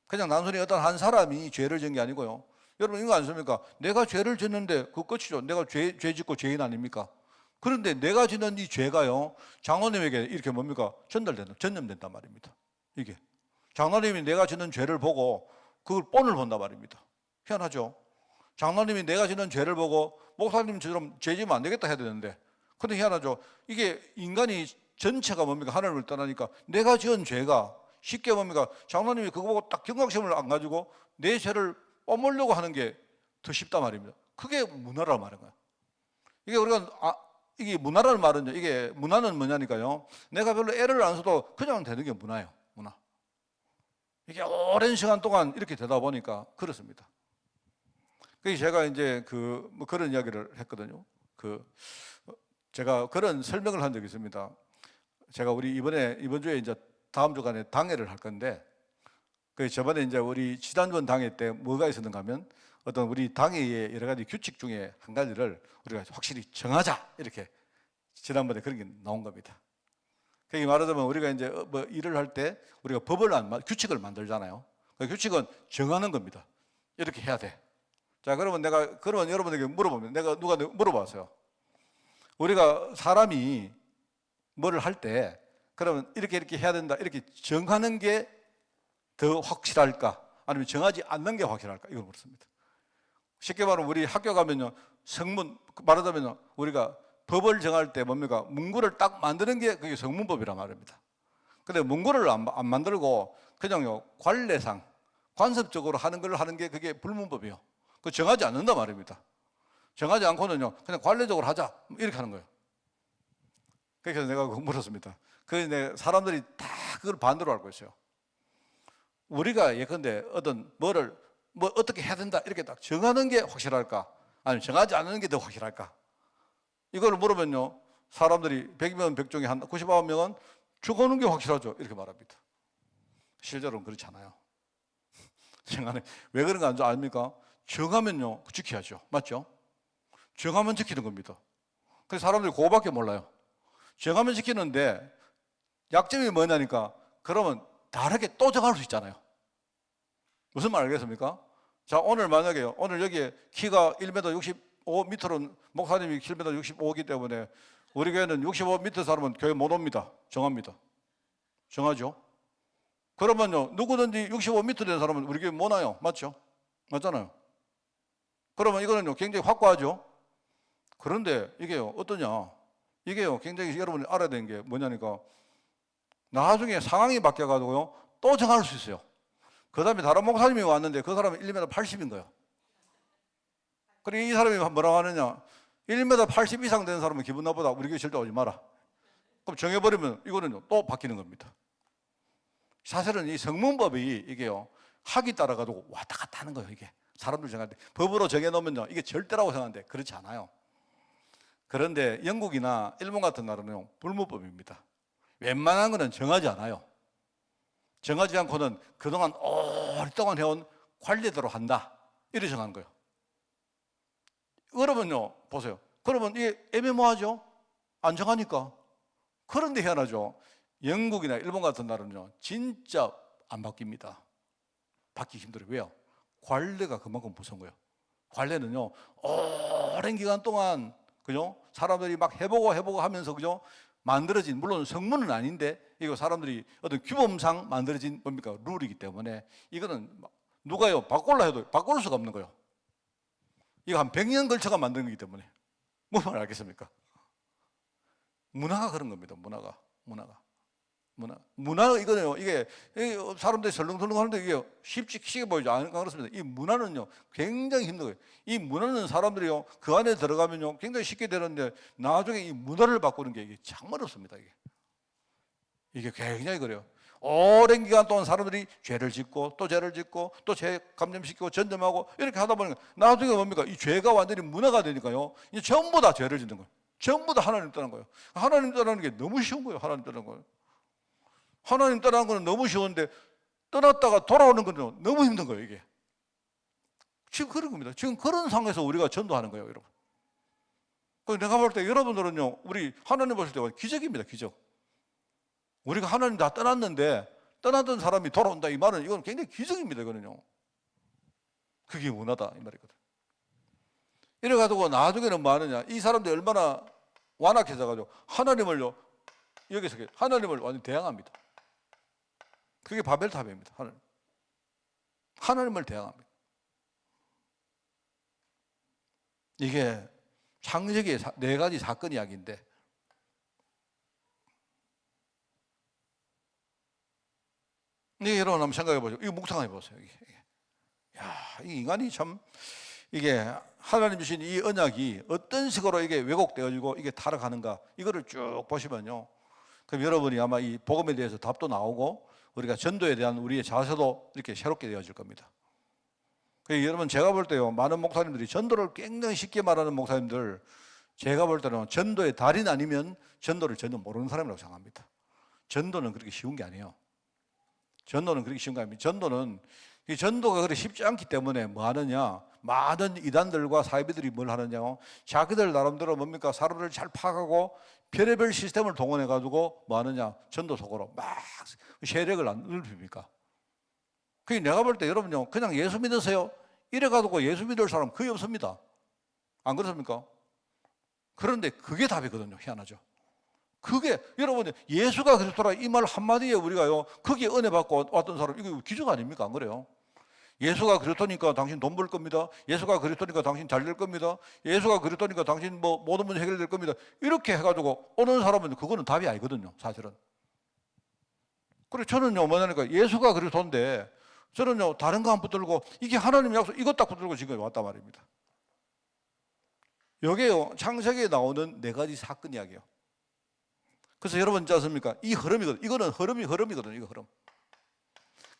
C: 그냥 단순히 어떤 한 사람이 죄를 지은 게 아니고요. 여러분 이거 아십니까? 내가 죄를 짓는데 그거 끝이죠. 내가 죄 짓고 죄인 아닙니까? 그런데 내가 짓는 이 죄가요, 장로님에게 이렇게 뭡니까? 전염된단 말입니다. 이게 장로님이 내가 짓는 죄를 보고 그걸 본을 본단 말입니다. 희한하죠? 장로님이 내가 짓는 죄를 보고 목사님처럼 죄 지으면 안 되겠다 해야 되는데, 근데 희한하죠? 이게 인간이 전체가 뭡니까? 하나님을 떠나니까 내가 지은 죄가 쉽게 뭡니까? 장로님이 그거 보고 딱 경각심을 안 가지고 내 죄를 뽐으려고 하는 게 더 쉽단 말입니다. 그게 문화라는 말인 거예요. 이게 우리가 이게 문화라는 말은요, 이게 문화는 뭐냐니까요, 내가 별로 애를 안 써도 그냥 되는 게 문화예요. 문화. 이게 오랜 시간 동안 이렇게 되다 보니까 그렇습니다. 그래서 제가 이제 뭐 그런 이야기를 했거든요. 제가 그런 설명을 한 적이 있습니다. 제가 우리 이번 주에 이제 다음 주간에 당회를 할 건데, 저번에 이제 우리 지난번 당회 때 뭐가 있었는가 하면, 어떤 우리 당회의 여러 가지 규칙 중에 한 가지를 우리가 확실히 정하자, 이렇게 지난번에 그런 게 나온 겁니다. 그게 말하자면 우리가 이제 뭐 일을 할 때 우리가 규칙을 만들잖아요. 그 규칙은 정하는 겁니다. 이렇게 해야 돼. 자, 그러면 여러분에게 물어보면, 누가 물어봤어요. 우리가 사람이 뭐를 할 때, 그러면 이렇게 해야 된다, 이렇게 정하는 게 더 확실할까? 아니면 정하지 않는 게 확실할까? 이걸 물었습니다. 쉽게 말하면 우리 학교 가면요, 말하자면 우리가 법을 정할 때 뭡니까? 문구를 딱 만드는 게 그게 성문법이란 말입니다. 근데 문구를 안 만들고 그냥요, 관습적으로 하는 걸 하는 게 그게 불문법이에요. 그 정하지 않는단 말입니다. 정하지 않고는요, 그냥 관례적으로 하자, 이렇게 하는 거예요. 그래서 내가 그거 물었습니다. 사람들이 다 그걸 반대로 알고 있어요. 우리가 예컨대 뭐 어떻게 해야 된다, 이렇게 딱 정하는 게 확실할까? 아니면 정하지 않는 게 더 확실할까? 이걸 물으면요, 사람들이 100명 100중에 한 99명은 정하는 게 확실하죠, 이렇게 말합니다. 실제로는 그렇지 않아요. 왜 그런 거 아닙니까? 정하면요, 지켜야죠. 맞죠? 정하면 지키는 겁니다. 그래서 사람들이 그거밖에 몰라요. 정하면 지키는데 약점이 뭐냐니까, 그러면 다르게 또 정할 수 있잖아요. 무슨 말 알겠습니까? 자, 오늘 만약에 오늘 여기에 키가 1m 65m로 목사님이 7m 65이기 때문에 우리 교회는 65m 사람은 교회 못 옵니다. 정합니다. 정하죠? 그러면요, 누구든지 65m 된 사람은 우리 교회 못 와요. 맞죠? 맞잖아요. 그러면 이거는요, 굉장히 확고하죠? 그런데 이게요, 어떠냐? 이게요, 굉장히 여러분이 알아야 되는 게 뭐냐니까, 나중에 상황이 바뀌어가지고요, 또 정할 수 있어요. 그 다음에 다른 목사님이 왔는데 그 사람은 1m 80인 거예요. 그리고 이 사람이 뭐라고 하느냐, 1m 80 이상 되는 사람은 기분 나쁘다, 우리 교회 절대 오지 마라. 그럼 정해버리면 이거는 또 바뀌는 겁니다. 사실은 이 성문법이 이게요, 학이 따라가지고 왔다 갔다 하는 거예요. 이게 사람들 정할 때 법으로 정해놓으면요, 이게 절대라고 생각하는데 그렇지 않아요. 그런데 영국이나 일본 같은 나라는 불문법입니다. 웬만한 거는 정하지 않아요. 정하지 않고는 그동안 오랫동안 해온 관례대로 한다, 이렇게 정한 거예요. 그러면요, 보세요. 그러면 이게 애매모호하죠? 안 정하니까. 그런데 희한하죠. 영국이나 일본 같은 나라는요, 진짜 안 바뀝니다. 바뀌기 힘들어요. 왜요? 관례가 그만큼 무서운 거예요. 관례는요, 오랜 기간 동안, 그죠? 사람들이 막 해보고 하면서, 그죠? 만들어진, 물론 성문은 아닌데, 이거 사람들이 어떤 규범상 만들어진 뭡니까? 룰이기 때문에, 이거는 누가요, 바꾸려 해도 바꿀 수가 없는 거예요. 이거 한 100년 걸쳐가 만든 거기 때문에. 뭐만 알겠습니까? 문화가 그런 겁니다. 문화가 이거는요, 이게 사람들이 설렁설렁 하는데 이게 쉽게 보이죠. 안 그렇습니다. 이 문화는요, 굉장히 힘든 거예요. 이 문화는 사람들이요, 그 안에 들어가면요, 굉장히 쉽게 되는데, 나중에 이 문화를 바꾸는 게 이게 참 어렵습니다. 이게 굉장히 그래요. 오랜 기간 동안 사람들이 죄를 짓고 또 죄를 짓고 또 죄 감점시키고 전점하고 이렇게 하다 보니까 나중에 뭡니까? 이 죄가 완전히 문화가 되니까요, 이제 전부 다 죄를 짓는 거예요. 전부 다 하나님 떠난 거예요. 하나님 떠나는 게 너무 쉬운 거예요. 하나님 떠나는 거예요. 하나님 떠나는 거는 너무 쉬운데, 떠났다가 돌아오는 건 너무 힘든 거예요. 이게 지금 그런 겁니다. 지금 그런 상황에서 우리가 전도하는 거예요, 여러분. 그래서 내가 볼 때 여러분들은요, 우리 하나님 보실 때 기적입니다. 기적. 우리가 하나님 다 떠났는데 떠나던 사람이 돌아온다, 이 말은 이건 굉장히 기적입니다. 이거는요, 그게 문화다, 이 말이거든. 이래가지고 나중에는 뭐 하느냐, 이 사람들이 얼마나 완악해져가지고 하나님을요, 여기서 하나님을 완전히 대항합니다. 그게 바벨탑입니다. 하나님을 대항합니다. 이게 창세기의 4가지 사건 이야기인데, 이게 여러분 한번 생각해 보죠. 이거 묵상해 보세요. 이 인간이 참, 이게 하나님 주신 이 언약이 어떤 식으로 이게 왜곡되어지고 이게 타락하는가, 이거를 쭉 보시면요, 그럼 여러분이 아마 이 복음에 대해서 답도 나오고 우리가 전도에 대한 우리의 자세도 이렇게 새롭게 되어질 겁니다. 여러분, 제가 볼 때요, 많은 목사님들이 전도를 굉장히 쉽게 말하는 목사님들, 제가 볼 때는 전도의 달인 아니면 전도를 전혀 모르는 사람이라고 생각합니다. 전도는 그렇게 쉬운 게 아니에요. 전도는 그렇게 쉬운 게 아닙니다. 전도는, 이 전도가 그렇게 쉽지 않기 때문에 뭐 하느냐, 많은 이단들과 사이비들이 뭘 하느냐, 자기들 나름대로 뭡니까, 사람들을 잘 파악하고 별의별 시스템을 동원해 가지고 뭐 하느냐, 전도 속으로 막 세력을 안 넓힙니까? 그게 내가 볼 때 여러분요, 그냥 예수 믿으세요 이래 가지고 예수 믿을 사람 거의 없습니다. 안 그렇습니까? 그런데 그게 답이거든요. 희한하죠. 그게 여러분, 예수가 그리스도라 이 말 한마디에 우리가요, 거기에 은혜 받고 왔던 사람, 이거 기적 아닙니까? 안 그래요? 예수가 그리스도니까 당신 돈 벌 겁니다. 예수가 그리스도니까 당신 잘 될 겁니다. 예수가 그리스도니까 당신 뭐 모든 문제 해결될 겁니다. 이렇게 해가지고 오는 사람은 그거는 답이 아니거든요, 사실은. 그래서 저는요, 뭐냐니까, 예수가 그리스도인데 저는요, 다른 거 안 붙들고 이게 하나님 약속, 이것 딱 붙들고 지금 왔단 말입니다. 여기에요, 창세기에 나오는 4가지 사건 이야기예요. 그래서 여러분 있지 않습니까? 이 흐름이거든. 이거는 흐름이거든요. 이거 흐름.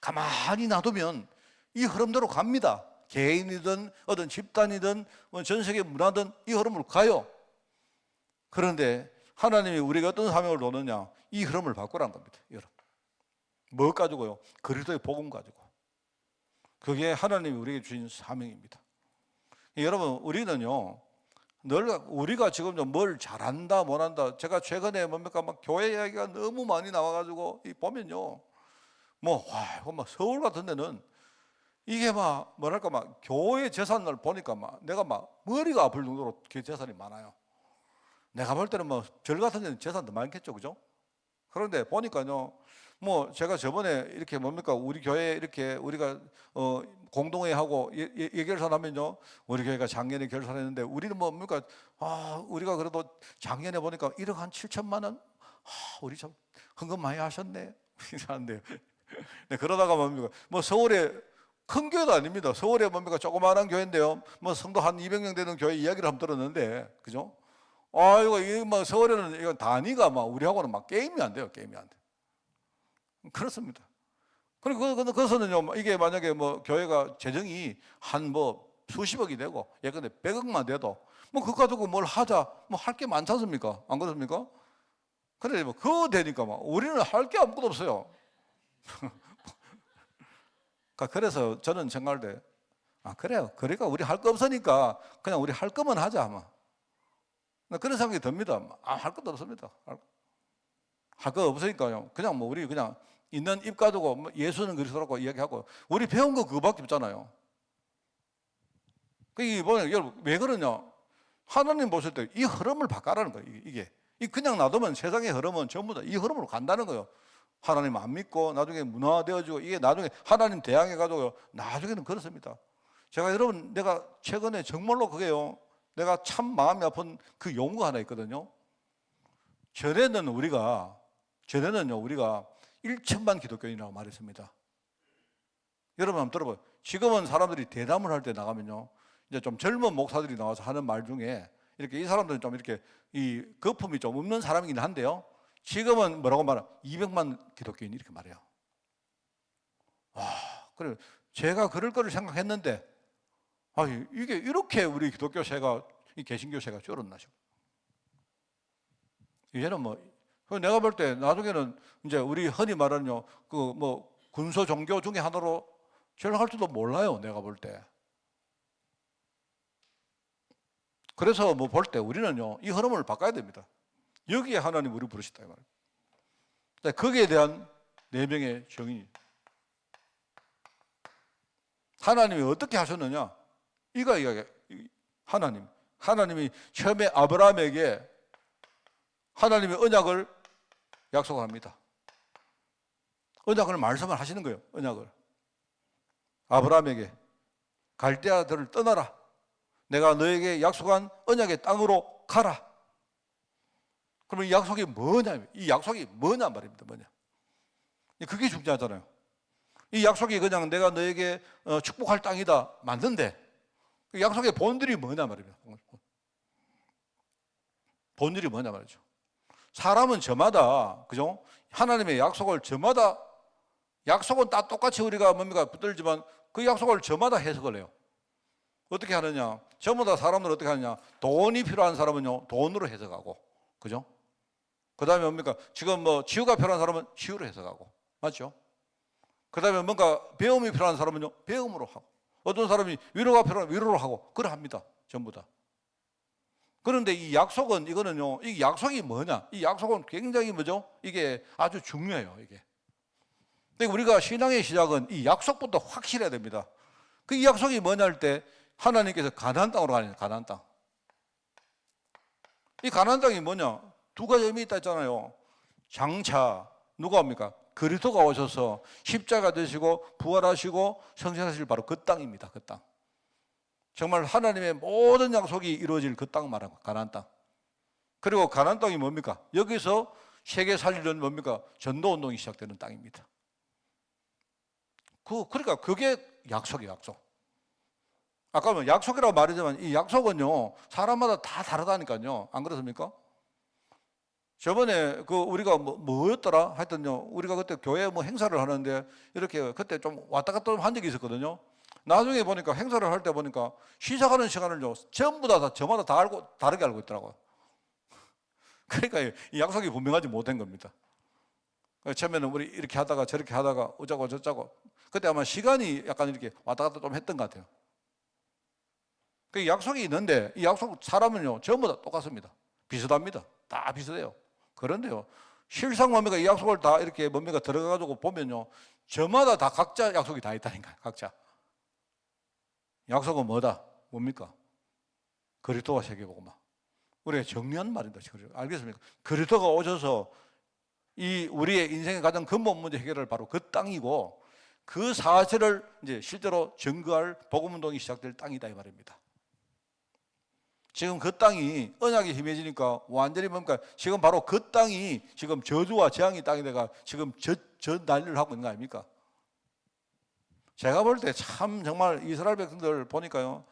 C: 가만히 놔두면 이 흐름대로 갑니다. 개인이든 어떤 집단이든 전 세계 문화든 이 흐름으로 가요. 그런데 하나님이 우리가 어떤 사명을 놓느냐, 이 흐름을 바꾸라는 겁니다. 여러분, 뭐 가지고요? 그리스도의 복음 가지고. 그게 하나님이 우리에게 주신 사명입니다. 여러분, 우리는요, 늘 우리가 지금 뭘 잘한다 못한다, 제가 최근에 뭡니까, 막 교회 이야기가 너무 많이 나와가지고 보면요, 막 서울 같은 데는 이게 막 뭐랄까, 막 교회 재산을 보니까 막 내가 막 머리가 아플 정도로 그 재산이 많아요. 내가 볼 때는 뭐 절 같은 데는 재산도 많겠죠, 그죠? 그런데 보니까요, 뭐 제가 저번에 이렇게 뭡니까, 우리 교회 이렇게 우리가 공동회 하고 예결산하면요, 우리 교회가 작년에 결산했는데 우리는 뭡니까, 우리가 그래도 작년에 보니까 1억 한 7천만 원, 우리 참 헌금 많이 하셨네 이러는데, 네, 그러다가 뭡니까, 뭐 서울에 큰 교회도 아닙니다. 서울에 뭡니까 조그마한 교회인데요. 뭐 성도 한 200명 되는 교회 이야기를 한번 들었는데, 그죠? 아이고, 이뭐 서울에는 이거 단위가 막 우리하고는 막 게임이 안 돼요. 게임이 안 돼. 그렇습니다. 그리고 그것은요, 이게 만약에 뭐 교회가 재정이 한 뭐 수십억이 되고, 예컨대 100억만 돼도 뭐 그거 가지고 뭘 하자, 뭐 할 게 많지 않습니까? 안 그렇습니까? 그래 뭐 그거 되니까 막 우리는 할 게 아무것도 없어요. 그래서 저는 생각할 때, 그래요. 그러니까 우리 할 거 없으니까 그냥 우리 할 거만 하자 아마. 그런 생각이 듭니다. 할 것도 없습니다. 할 거 없으니까요. 그냥 뭐 우리 그냥 있는 입 가지고 뭐 예수는 그리스도라고 이야기하고, 우리 배운 거 그거밖에 없잖아요. 이번에 여러분 왜 그러냐? 하나님 보실 때 이 흐름을 바꿔라는 거예요. 이게 그냥 놔두면 세상의 흐름은 전부 다 이 흐름으로 간다는 거예요. 하나님 안 믿고 나중에 문화되어지고, 이게 나중에 하나님 대항해가지고 나중에는 그렇습니다. 제가 여러분, 내가 최근에 정말로 그게요, 내가 참 마음이 아픈 그 용어가 하나 있거든요. 전에는요 우리가 1천만 기독교인이라고 말했습니다. 여러분 한번 들어봐요. 지금은 사람들이 대담을 할 때 나가면요, 이제 좀 젊은 목사들이 나와서 하는 말 중에 이렇게 이 사람들은 좀 이렇게 이 거품이 좀 없는 사람이긴 한데요, 지금은 뭐라고 말하? 200만 기독교인 이렇게 말해요. 그래 제가 그럴 거를 생각했는데, 이게 이렇게 우리 기독교세가, 이 개신교세가 줄었나 싶어요. 이제는 뭐 내가 볼 때 나중에는 이제 우리 흔히 말하는 그 뭐 군소 종교 중에 하나로 전락할지도 몰라요. 내가 볼 때. 그래서 뭐 볼 때 우리는요 이 흐름을 바꿔야 됩니다. 여기에 하나님 우리 부르셨다 이 말이에요. 거기에 대한 4명의 정의. 하나님이 어떻게 하셨느냐? 이야기. 하나님이 처음에 아브라함에게 하나님의 언약을 약속합니다. 언약을 말씀을 하시는 거예요. 언약을 아브라함에게 갈대아들을 떠나라. 내가 너에게 약속한 언약의 땅으로 가라. 그러면 이 약속이 뭐냐? 이 약속이 뭐냐 말입니다. 뭐냐? 그게 중요하잖아요. 이 약속이 그냥 내가 너에게 축복할 땅이다 맞는데, 그 약속의 본질이 뭐냐 말입니다. 본질이 뭐냐 말이죠. 사람은 저마다, 그죠? 하나님의 약속을 저마다, 약속은 다 똑같이 우리가 뭡니까 붙들지만 그 약속을 저마다 해석을 해요. 어떻게 하느냐? 전부 다 사람들 어떻게 하느냐? 돈이 필요한 사람은요 돈으로 해석하고, 그죠? 그 다음에 뭡니까? 지금 뭐 치유가 필요한 사람은 치유로 해석하고, 맞죠? 그 다음에 뭔가 배움이 필요한 사람은요 배움으로 하고, 어떤 사람이 위로가 필요한 위로로 하고, 그래 합니다. 전부 다. 그런데 이 약속은, 이거는요, 이 약속이 뭐냐? 이 약속은 굉장히 뭐죠? 이게 아주 중요해요. 이게. 근데 우리가 신앙의 시작은 이 약속부터 확실해야 됩니다. 그 이 약속이 뭐냐 할 때, 하나님께서 가나안 땅으로 가는 거예요. 가나안 땅. 이 가나안 땅이 뭐냐? 2가지 의미 있다 했잖아요. 장차 누가 옵니까? 그리스도가 오셔서 십자가 되시고 부활하시고 성생하실 바로 그 땅입니다. 그 땅. 정말 하나님의 모든 약속이 이루어질 그 땅 말하는 거예요. 가나안 땅. 그리고 가나안 땅이 뭡니까? 여기서 세계 살리는 뭡니까? 전도 운동이 시작되는 땅입니다. 그러니까 그게 약속이에요. 약속. 아까 뭐 약속이라고 말했지만 이 약속은요 사람마다 다 다르다니까요. 안 그렇습니까? 저번에 우리가 뭐였더라? 하여튼요, 우리가 그때 교회 뭐 행사를 하는데 이렇게 그때 좀 왔다 갔다 한 적이 있었거든요. 나중에 보니까 행사를 할 때 보니까 시작하는 시간을요 전부 다 저마다 다 다르게 알고 있더라고요. 그러니까 이 약속이 분명하지 못한 겁니다. 처음에는 우리 이렇게 하다가 저렇게 하다가 어쩌고 저쩌고, 그때 아마 시간이 약간 이렇게 왔다 갔다 좀 했던 것 같아요. 그 약속이 있는데 이 약속 사람은요 전부 다 똑같습니다. 비슷합니다. 다 비슷해요. 그런데요 실상 뭡니까? 이 약속을 다 이렇게 뭡니까 들어가가지고 보면요 저마다 다 각자 약속이 다 있다니까요. 각자. 약속은 뭐다? 뭡니까? 그리스도와 세계복음화. 우리가 정리한 말입니다. 알겠습니까? 그리스도가 오셔서 이 우리의 인생의 가장 근본 문제 해결을 바로 그 땅이고, 그 사실을 이제 실제로 증거할 복음 운동이 시작될 땅이다 이 말입니다. 지금 그 땅이 언약이 힘해지니까 완전히 뭡니까? 지금 바로 그 땅이 지금 저주와 재앙의 땅이 돼가 지금 저 난리를 하고 있는 거 아닙니까? 제가 볼 때 참 정말 이스라엘 백성들 보니까요,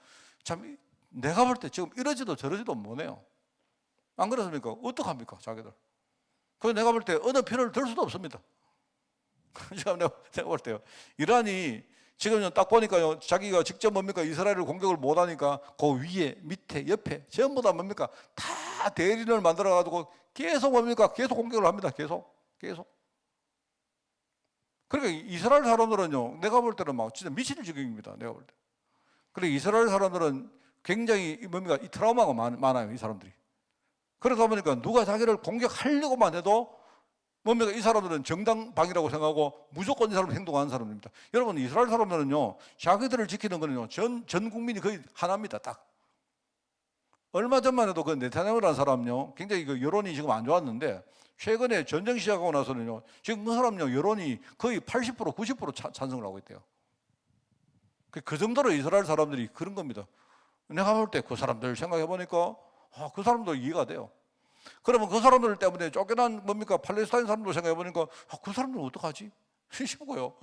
C: 참 내가 볼 때 지금 이러지도 저러지도 못해요. 안 그렇습니까? 어떡합니까 자기들? 그래서 내가 볼 때 어느 편을 들 수도 없습니다. 지금 내가 볼 때요, 이란이 지금 딱 보니까요, 자기가 직접 뭡니까 이스라엘을 공격을 못하니까 그 위에 밑에 옆에 전부 다 뭡니까 다 대리인을 만들어 가지고 계속 뭡니까 계속 공격을 합니다. 계속. 그러니까 이스라엘 사람들은요, 내가 볼 때는 막 진짜 미칠 지경입니다. 내가 볼 때. 그리고 이스라엘 사람들은 굉장히 뭡니까 이 트라우마가 많아요. 이 사람들이. 그러다 보니까 누가 자기를 공격하려고만 해도 뭡니까 이 사람들은 정당방위라고 생각하고 무조건 이 사람을 행동하는 사람입니다. 여러분 이스라엘 사람들은요, 자기들을 지키는 거는요 전 국민이 거의 하나입니다. 딱. 얼마 전만 해도 그 네타냐후라는 사람요, 굉장히 그 여론이 지금 안 좋았는데 최근에 전쟁 시작하고 나서는요, 지금 그 사람요 여론이 거의 80% 90% 찬성을 하고 있대요. 그 정도로 이스라엘 사람들이 그런 겁니다. 내가 볼 때 그 사람들 생각해 보니까 그 사람도 이해가 돼요. 그러면 그 사람들 때문에 쫓겨난 뭡니까 팔레스타인 사람들 생각해 보니까 그 사람들은 어떡하지? 싶고요.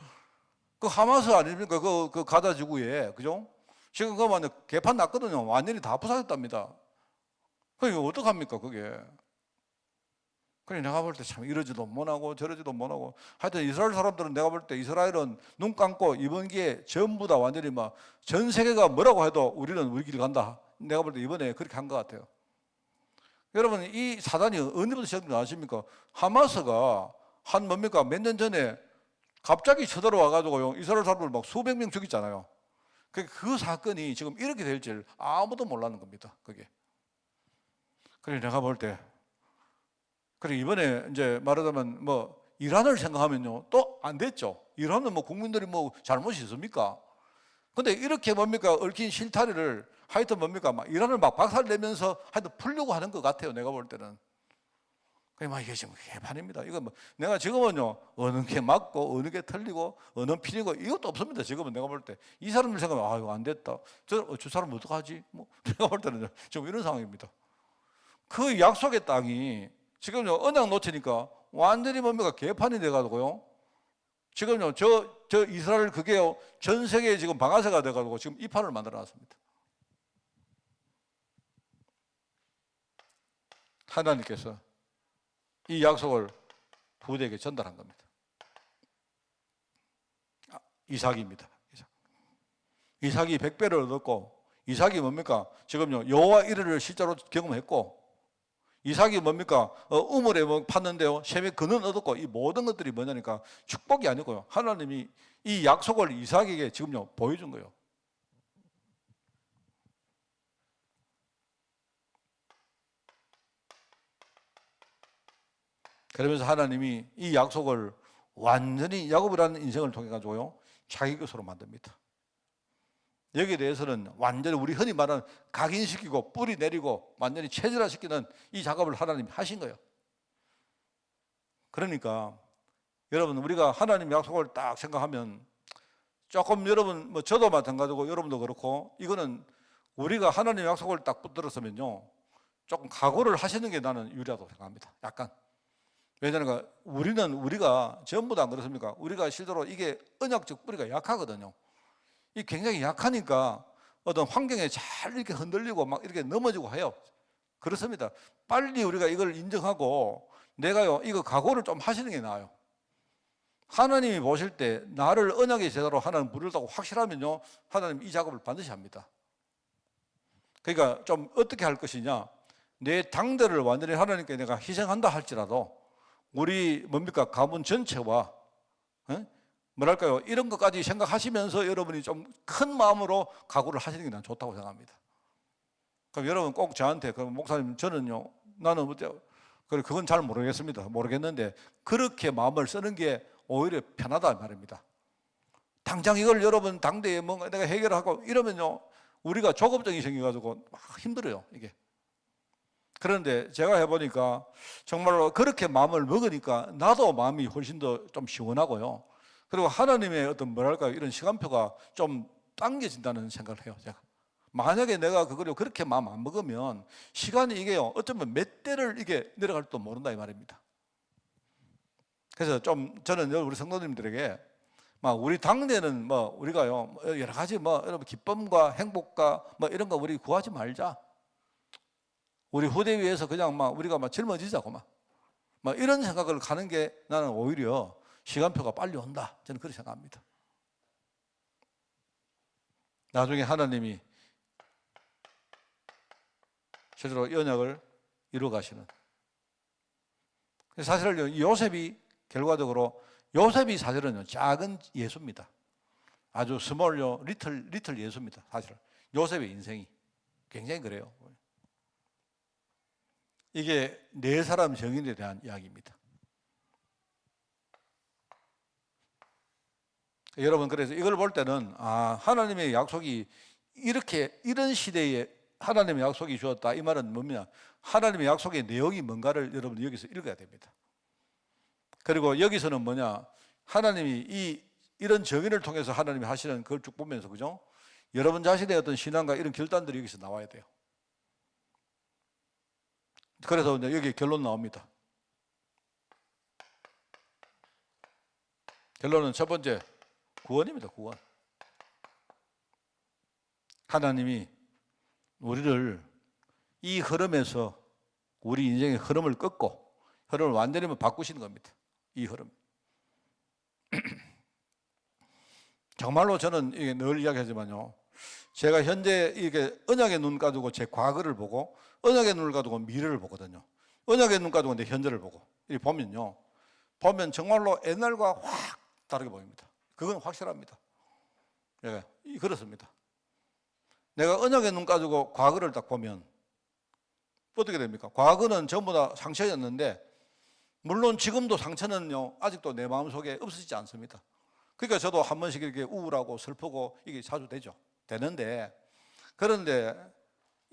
C: 그 하마스 아닙니까? 그 가자 지구에, 그죠? 지금 그거 완전 개판 났거든요. 완전히 다 부사졌답니다. 그게 어떡합니까 그게? 그래 내가 볼 때 참 이러지도 못하고 저러지도 못하고, 하여튼 이스라엘 사람들은 내가 볼 때 이스라엘은 눈 감고 이번 기회에 전부 다 완전히 막 전 세계가 뭐라고 해도 우리는 우리 길 간다. 내가 볼 때 이번에 그렇게 한 것 같아요. 여러분 이 사단이 어디부터 시작된지 아십니까? 하마스가 한 뭡니까 몇 년 전에 갑자기 쳐들어와 가지고요 이스라엘 사람들 막 수백 명 죽였잖아요. 그 사건이 지금 이렇게 될 줄 아무도 몰랐는 겁니다. 그게. 그래 내가 볼 때 그래 이번에 이제 말하자면 뭐 이란을 생각하면요 또 안 됐죠. 이란은 뭐 국민들이 뭐 잘못이 있습니까? 근데 이렇게 뭡니까 얽힌 실타래를 하여튼 뭡니까 막 이란을 막 박살내면서 하여튼 풀려고 하는 것 같아요. 내가 볼 때는. 그러니까 이게 지금 개판입니다. 이거 뭐 내가 지금은요 어느 게 맞고 어느 게 틀리고 어느 필이고 이것도 없습니다. 지금은 내가 볼 때 이 사람들 생각하면 이거 안 됐다. 저 사람 어떡하지? 뭐 내가 볼 때는 지금 이런 상황입니다. 그 약속의 땅이 지금요 언약 놓치니까 완전히 뭡니까 개판이 돼가지고요. 지금요 저 이스라엘 그게요 전 세계에 지금 방아쇠가 돼가지고 지금 이 판을 만들어놨습니다. 하나님께서 이 약속을 부대에게 전달한 겁니다. 이삭입니다. 이삭이 100배를 얻었고, 이삭이 뭡니까? 지금요 여호와 이르를 실제로 경험했고, 이삭이 뭡니까? 우물에 팠는데요 셈의 근은 얻었고, 이 모든 것들이 뭐냐니까 축복이 아니고요 하나님이 이 약속을 이삭에게 지금요 보여준 거예요. 그러면서 하나님이 이 약속을 완전히 야곱이라는 인생을 통해 가지고요 자기 것으로 만듭니다. 여기에 대해서는 완전히 우리 흔히 말하는 각인시키고 뿌리 내리고 완전히 체질화시키는 이 작업을 하나님이 하신 거예요. 그러니까 여러분 우리가 하나님 약속을 딱 생각하면 조금 여러분 뭐 저도 마찬가지고 여러분도 그렇고 이거는 우리가 하나님 약속을 딱 붙들었으면요 조금 각오를 하시는 게 나는 유리하다고 생각합니다. 약간. 왜냐하면 우리가 전부 다 안 그렇습니까? 우리가 실제로 이게 언약적 뿌리가 약하거든요. 이 굉장히 약하니까 어떤 환경에 잘 이렇게 흔들리고 막 이렇게 넘어지고 해요. 그렇습니다. 빨리 우리가 이걸 인정하고 내가요 이거 각오를 좀 하시는 게 나아요. 하나님이 보실 때 나를 언약의 제자로 하나님 부르다고 확실하면요 하나님 이 작업을 반드시 합니다. 그러니까 좀 어떻게 할 것이냐, 내 당대를 완전히 하나님께 내가 희생한다 할지라도 우리 뭡니까 가문 전체와 뭐랄까요 이런 것까지 생각하시면서 여러분이 좀 큰 마음으로 각오를 하시는 게 난 좋다고 생각합니다. 그럼 여러분 꼭 저한테 그럼 목사님 저는요 나는 어때요? 그건 잘 모르겠는데 그렇게 마음을 쓰는 게 오히려 편하다 말입니다. 당장 이걸 여러분 당대에 뭔가 내가 해결하고 이러면요 우리가 조급증이 생겨가지고 막 힘들어요 이게. 그런데 제가 해보니까 정말로 그렇게 마음을 먹으니까 나도 마음이 훨씬 더 좀 시원하고요. 그리고 하나님의 어떤 뭐랄까요 이런 시간표가 좀 당겨진다는 생각을 해요 제가. 만약에 내가 그걸 그렇게 마음 안 먹으면 시간이 이게요 어쩌면 몇 대를 이게 내려갈지도 모른다 이 말입니다. 그래서 좀 저는 우리 성도님들에게 막 우리 당대는 뭐 우리가요 뭐 여러 가지 뭐 여러분 기쁨과 행복과 뭐 이런 거 우리 구하지 말자. 우리 후대 위해서 그냥 막 우리가 막 젊어지자고 막 이런 생각을 가는 게 나는 오히려 시간표가 빨리 온다. 저는 그렇게 생각합니다. 나중에 하나님이 실제로 언약을 이루어 가시는. 사실은 요셉이 결과적으로 요셉이 사실은요 작은 예수입니다. 아주 스몰요 리틀 예수입니다. 사실은 요셉의 인생이 굉장히 그래요. 이게 네 사람 정인에 대한 이야기입니다. 여러분 그래서 이걸 볼 때는 하나님의 약속이 이런 시대에 하나님의 약속이 주었다. 이 말은 뭡니까? 하나님의 약속의 내용이 뭔가를 여러분 여기서 읽어야 됩니다. 그리고 여기서는 뭐냐? 하나님이 이런 정의를 통해서 하나님이 하시는 그걸 쭉 보면서 그죠? 여러분 자신의 어떤 신앙과 이런 결단들이 여기서 나와야 돼요. 그래서 이제 여기 결론 나옵니다. 결론은 첫 번째 구원입니다. 구원. 하나님이 우리를 이 흐름에서 우리 인생의 흐름을 끊고 흐름을 완전히 바꾸시는 겁니다. 이 흐름. 정말로 저는 이게 늘 이야기하지만요. 제가 현재 이게 언약의 눈 가지고 제 과거를 보고 언약의 눈을 가지고 미래를 보거든요. 언약의 눈 가지고 내 현재를 보고 이렇게 보면 정말로 옛날과 확 다르게 보입니다. 그건 확실합니다. 예, 그렇습니다. 내가 언약의 눈 가지고 과거를 딱 보면 어떻게 됩니까? 과거는 전부 다 상처였는데 물론 지금도 상처는요 아직도 내 마음속에 없어지지 않습니다. 그러니까 저도 한 번씩 이렇게 우울하고 슬프고 이게 자주 되는데 그런데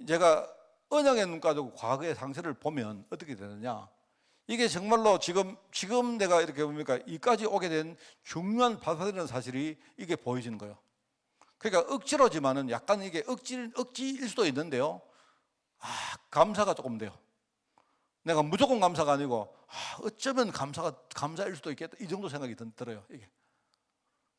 C: 제가 언약의 눈 가지고 과거의 상처를 보면 어떻게 되느냐? 이게 정말로 지금 내가 이렇게 보니까 이까지 오게 된 중요한 발판이라는 사실이 이게 보여지는 거예요. 그러니까 억지로지만은 약간 이게 억지일 수도 있는데요. 감사가 조금 돼요. 내가 무조건 감사가 아니고 어쩌면 감사일 수도 있겠다 이 정도 생각이 들어요. 이게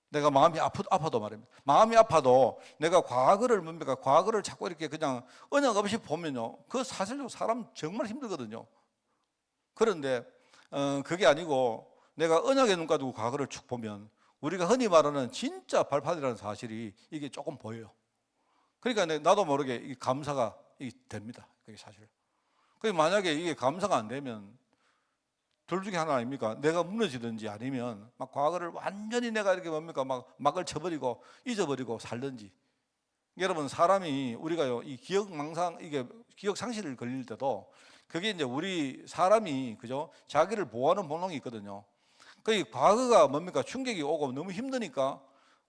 C: 내가 마음이 아파도 말입니다. 마음이 아파도 내가 과거를 자꾸 이렇게 그냥 언약 없이 보면요, 그 사실로 사람 정말 힘들거든요. 그런데 그게 아니고 내가 언약의 눈 가지고 과거를 쭉 보면 우리가 흔히 말하는 진짜 발판이라는 사실이 이게 조금 보여요. 그러니까 나도 모르게 이 감사가 됩니다. 그게 사실. 만약에 이게 감사가 안 되면 둘 중에 하나 아닙니까? 내가 무너지든지 아니면 막 과거를 완전히 내가 이렇게 막을 쳐버리고 잊어버리고 살든지. 여러분 사람이 우리가요 이 기억 상실을 걸릴 때도 그게 이제 우리 사람이 그죠 자기를 보호하는 본능이 있거든요. 그 과거가 충격이 오고 너무 힘드니까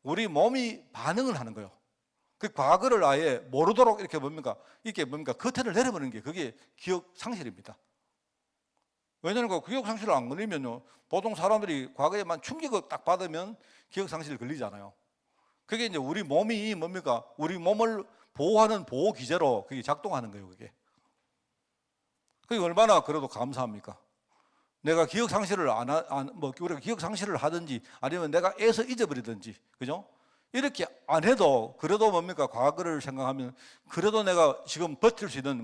C: 우리 몸이 반응을 하는 거예요. 그 과거를 아예 모르도록 이렇게 커튼을 내려버리는 게 그게 기억 상실입니다. 왜냐하면 기억 상실을 안 걸리면요 보통 사람들이 과거에만 충격을 딱 받으면 기억 상실이 걸리잖아요. 그게 이제 우리 몸이 우리 몸을 보호하는 보호 기제로 그게 작동하는 거예요. 그게 얼마나 그래도 감사합니까? 내가 기억 상실을 우리가 기억 상실을 하든지 아니면 내가 애서 잊어버리든지 그죠? 이렇게 안 해도 그래도 과거를 생각하면 그래도 내가 지금 버틸 수 있는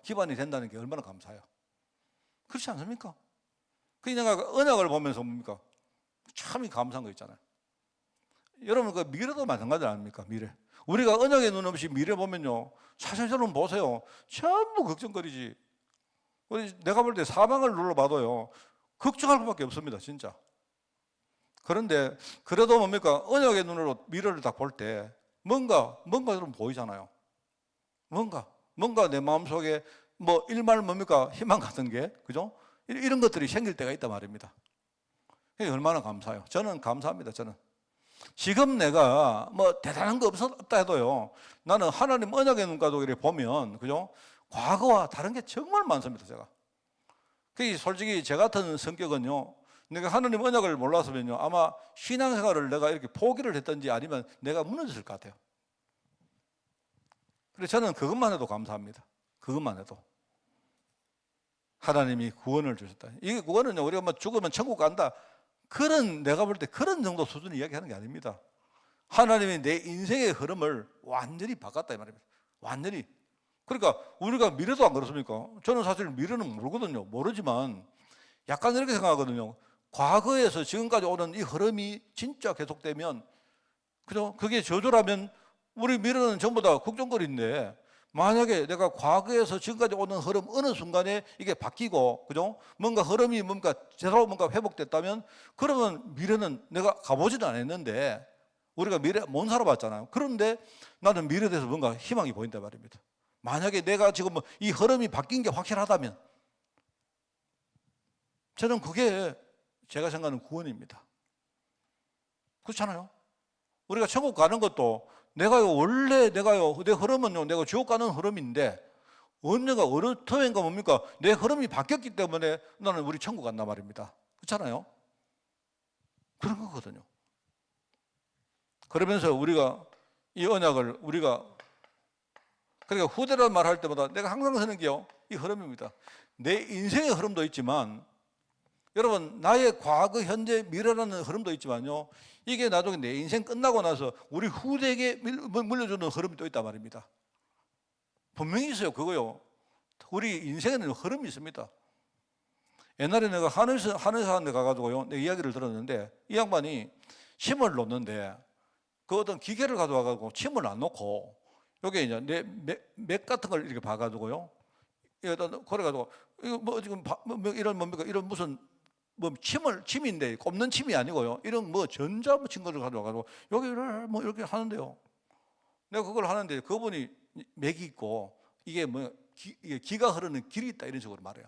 C: 기반이 된다는 게 얼마나 감사해요. 그렇지 않습니까? 내가 언약을 보면서 참 감사한 거 있잖아요. 여러분 그 미래도 마찬가지 아닙니까? 미래. 우리가 언약의 눈 없이 미래 보면요 사실 여러분 보세요 전부 걱정거리지. 내가 볼 때 사방을 눌러봐도요 걱정할 수밖에 없습니다 진짜. 그런데 그래도 언약의 눈으로 미래를 딱 볼 때 뭔가 좀 보이잖아요. 뭔가 내 마음속에 일말 희망 같은 게 그죠? 이런 것들이 생길 때가 있단 말입니다. 그게 얼마나 감사해요. 저는 감사합니다. 저는 지금 내가 대단한 거 없다 해도요 나는 하나님 언약의 눈 가지고 이렇게 보면 그죠? 과거와 다른 게 정말 많습니다. 제가 솔직히 제 같은 성격은요 내가 하나님 언약을 몰랐으면요 아마 신앙생활을 내가 이렇게 포기를 했든지 아니면 내가 무너졌을 것 같아요. 그래서 저는 그것만 해도 감사합니다. 그것만 해도 하나님이 구원을 주셨다. 이 구원은요 우리가 죽으면 천국 간다 그런 내가 볼 때 그런 정도 수준 이야기하는 게 아닙니다. 하나님이 내 인생의 흐름을 완전히 바꿨다 이 말입니다. 완전히. 그러니까 우리가 미래도 안 그렇습니까? 저는 사실 미래는 모르거든요. 모르지만 약간 이렇게 생각하거든요. 과거에서 지금까지 오는 이 흐름이 진짜 계속되면, 그죠? 그게 저조라면 우리 미래는 전부 다 걱정거리인데, 만약에 내가 과거에서 지금까지 오는 흐름 어느 순간에 이게 바뀌고, 그죠? 뭔가 흐름이 뭔가 제대로 뭔가 회복됐다면, 그러면 미래는 내가 가보지는 않았는데, 우리가 미래 못 살아봤잖아요. 그런데 나는 미래에 대해서 뭔가 희망이 보인단 말입니다. 만약에 내가 지금 이 흐름이 바뀐 게 확실하다면, 저는 그게 제가 생각하는 구원입니다. 그렇잖아요. 우리가 천국 가는 것도 내가요, 원래 내가요, 내 흐름은요, 내가 지옥 가는 흐름인데, 언제가 어느 터인가 뭡니까? 내 흐름이 바뀌었기 때문에 나는 우리 천국 간단 말입니다. 그렇잖아요. 그런 거거든요. 그러면서 우리가 이 언약을 우리가, 그러니까 후대라는 말 할 때마다 내가 항상 하는 게요, 이 흐름입니다. 내 인생의 흐름도 있지만, 여러분, 나의 과거, 현재, 미래라는 흐름도 있지만요, 이게 나중에 내 인생 끝나고 나서 우리 후대에게 물려주는 흐름이 또 있단 말입니다. 분명히 있어요, 그거요. 우리 인생에는 흐름이 있습니다. 옛날에 내가 하늘에서 하는 데 가가지고요, 내 이야기를 들었는데, 이 양반이 침을 놓는데, 그 어떤 기계를 가져와가지고 침을 안 놓고, 여기 이제 맥 같은 걸 이렇게 봐가지고요, 그래가지고, 이거 뭐 지금 이런 뭡니까? 이런 무슨 침인데 꼽는 침이 아니고요. 이런 전자 묻힌 거를 가져와가지고 여기를 이렇게 하는데요. 내가 그걸 하는데 그분이 맥이 있고 이게 이게 기가 흐르는 길이 있다 이런 식으로 말해요.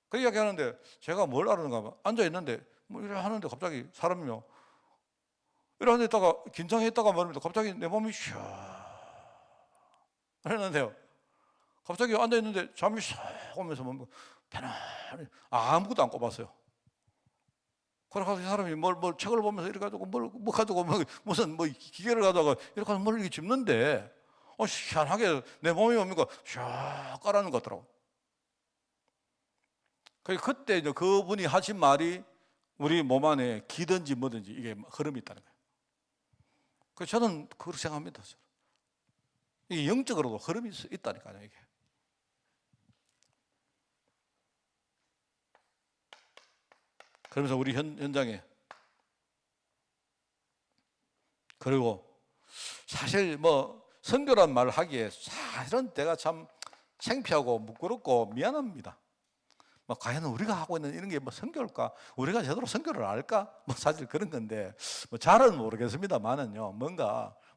C: 그 이야기 하는데 제가 뭘 알았는가 하면 앉아 있는데 이래 하는데 갑자기 사람이요. 이래 앉아 있다가 긴장했다가 말입니다. 갑자기 내 몸이 샤 이랬는데요. 갑자기 앉아 있는데 잠이 싹 오면서 편안히 아무것도 안 꼽았어요. 그래서 이 사람이 뭘 책을 보면서 이렇게 가지고 뭘 가지고 무슨 기계를 가져가 이렇게 해서 이렇게 짚는데 희한하게 내 몸이 뭡니까 샥 깔아는 것 같더라고. 그때 이제 그분이 하신 말이 우리 몸 안에 기든지 뭐든지 이게 흐름이 있다는 거예요. 그래서 저는 그렇게 생각합니다. 이게 영적으로도 흐름이 있다니까요, 이게. 그러면서 우리 현장에, 그리고 사실 선교란 말 하기에 사실은 내가 참 창피하고 부끄럽고 미안합니다. 과연 우리가 하고 있는 이런 게 선교일까? 우리가 제대로 선교를 알까? 사실 그런 건데 잘은 모르겠습니다만은요,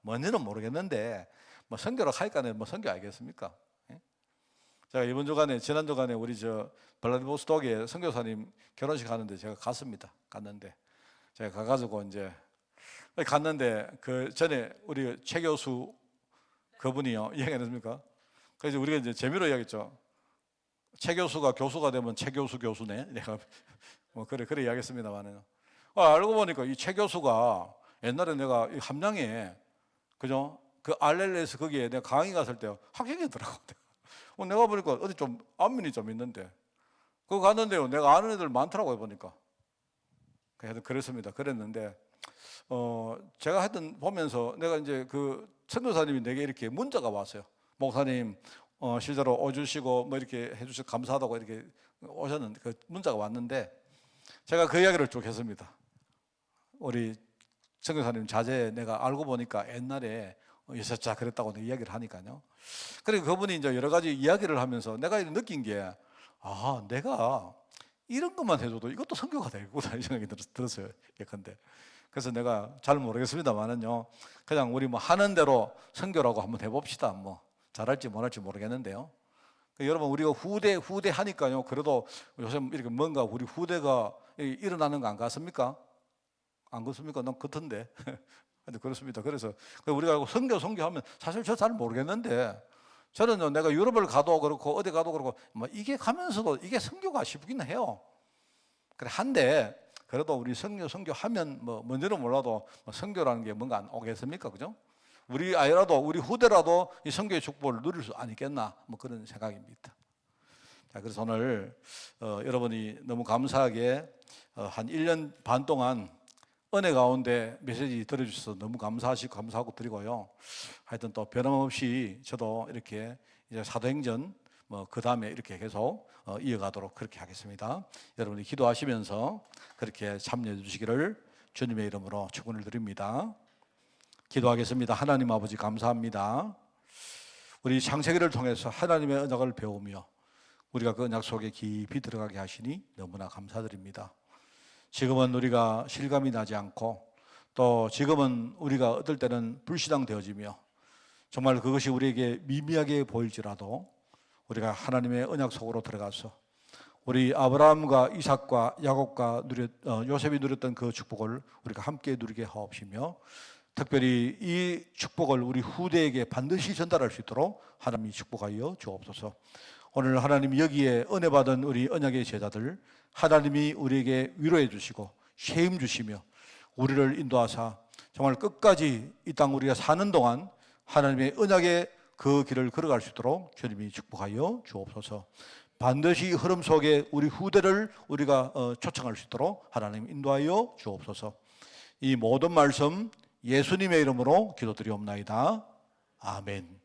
C: 뭔지는 모르겠는데 선교를 하니까는 선교 알겠습니까? 제가 이번 주간에 지난 주간에 우리 블라디보스톡에 선교사님 결혼식 하는데 제가 갔는데 제가 가가지고 이제 갔는데 그 전에 우리 최 교수 그분이요 이야기 안 했습니까? 그래서 우리가 이제 재미로 이야기했죠. 최 교수가 교수가 되면 최 교수 교수네. 내가 그래 이야기했습니다만은 알고 보니까 이 최 교수가 옛날에 내가 이 함양에 그죠? 그 RLS 거기에 내가 강의 갔을 때 학생이더라고. 내가 보니까 어디 좀 안면이 좀 있는데 그거 갔는데요, 내가 아는 애들 많더라고요 보니까. 그랬습니다. 그랬는데 제가 하여튼 보면서 내가 이제 그 선교사님이 내게 이렇게 문자가 왔어요. 목사님 실제로 오주시고 이렇게 해주셔서 감사하다고 이렇게 오셨는데 그 문자가 왔는데 제가 그 이야기를 쭉 했습니다. 우리 선교사님 자제 내가 알고 보니까 옛날에 여섯자 그랬다고 이야기를 하니까요. 그리고 그분이 이제 여러 가지 이야기를 하면서 내가 느낀 게 내가 이런 것만 해줘도 이것도 선교가 되겠구나 이 생각이 들었어요. 예컨대. 그래서 내가 잘 모르겠습니다만은요, 그냥 우리 하는 대로 선교라고 한번 해봅시다. 잘할지 못할지 모르겠는데요. 여러분 우리가 후대 하니까요. 그래도 요새 이렇게 뭔가 우리 후대가 일어나는 거 안 같습니까? 안 그렇습니까? 난 같은데. 근데 그렇습니다. 그래서 우리가 선교하면 사실 저 잘 모르겠는데 저는 내가 유럽을 가도 그렇고 어디 가도 그렇고 이게 가면서도 이게 선교가 싶긴 해요. 그래 한데 그래도 우리 선교하면 뭔지는 몰라도 선교라는 게 뭔가 안 오겠습니까? 그죠? 우리 아이라도 우리 후대라도 이 선교의 축복을 누릴 수 아니겠나 그런 생각입니다. 자, 그래서 오늘 여러분이 너무 감사하게 한 1년 반 동안 은혜 가운데 메시지 들어주셔서 너무 감사하고 드리고요. 하여튼 또 변함없이 저도 이렇게 이제 사도행전 그 다음에 이렇게 계속 이어가도록 그렇게 하겠습니다. 여러분이 기도하시면서 그렇게 참여해 주시기를 주님의 이름으로 축원을 드립니다. 기도하겠습니다. 하나님 아버지 감사합니다. 우리 창세기를 통해서 하나님의 언약을 배우며 우리가 그 언약 속에 깊이 들어가게 하시니 너무나 감사드립니다. 지금은 우리가 실감이 나지 않고 또 지금은 우리가 어떨 때는 불신앙되어지며 정말 그것이 우리에게 미미하게 보일지라도 우리가 하나님의 언약 속으로 들어가서 우리 아브라함과 이삭과 야곱과 요셉이 누렸던 그 축복을 우리가 함께 누리게 하옵시며 특별히 이 축복을 우리 후대에게 반드시 전달할 수 있도록 하나님이 축복하여 주옵소서. 오늘 하나님 여기에 은혜 받은 우리 언약의 제자들 하나님이 우리에게 위로해 주시고 쉐임 주시며 우리를 인도하사 정말 끝까지 이 땅 우리가 사는 동안 하나님의 언약의 그 길을 걸어갈 수 있도록 주님이 축복하여 주옵소서. 반드시 흐름 속에 우리 후대를 우리가 초청할 수 있도록 하나님 인도하여 주옵소서. 이 모든 말씀 예수님의 이름으로 기도드리옵나이다. 아멘.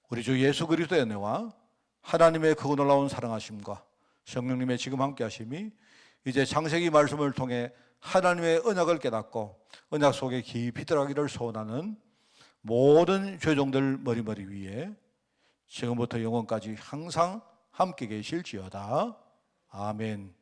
C: 우리 주 예수 그리스도의 은혜와 하나님의 그 놀라운 사랑하심과 성령님의 지금 함께 하심이 이제 창세기 말씀을 통해 하나님의 언약을 깨닫고 언약 속에 깊이 들어가기를 소원하는 모든 죄종들 머리머리 위에 지금부터 영원까지 항상 함께 계실지어다. 아멘.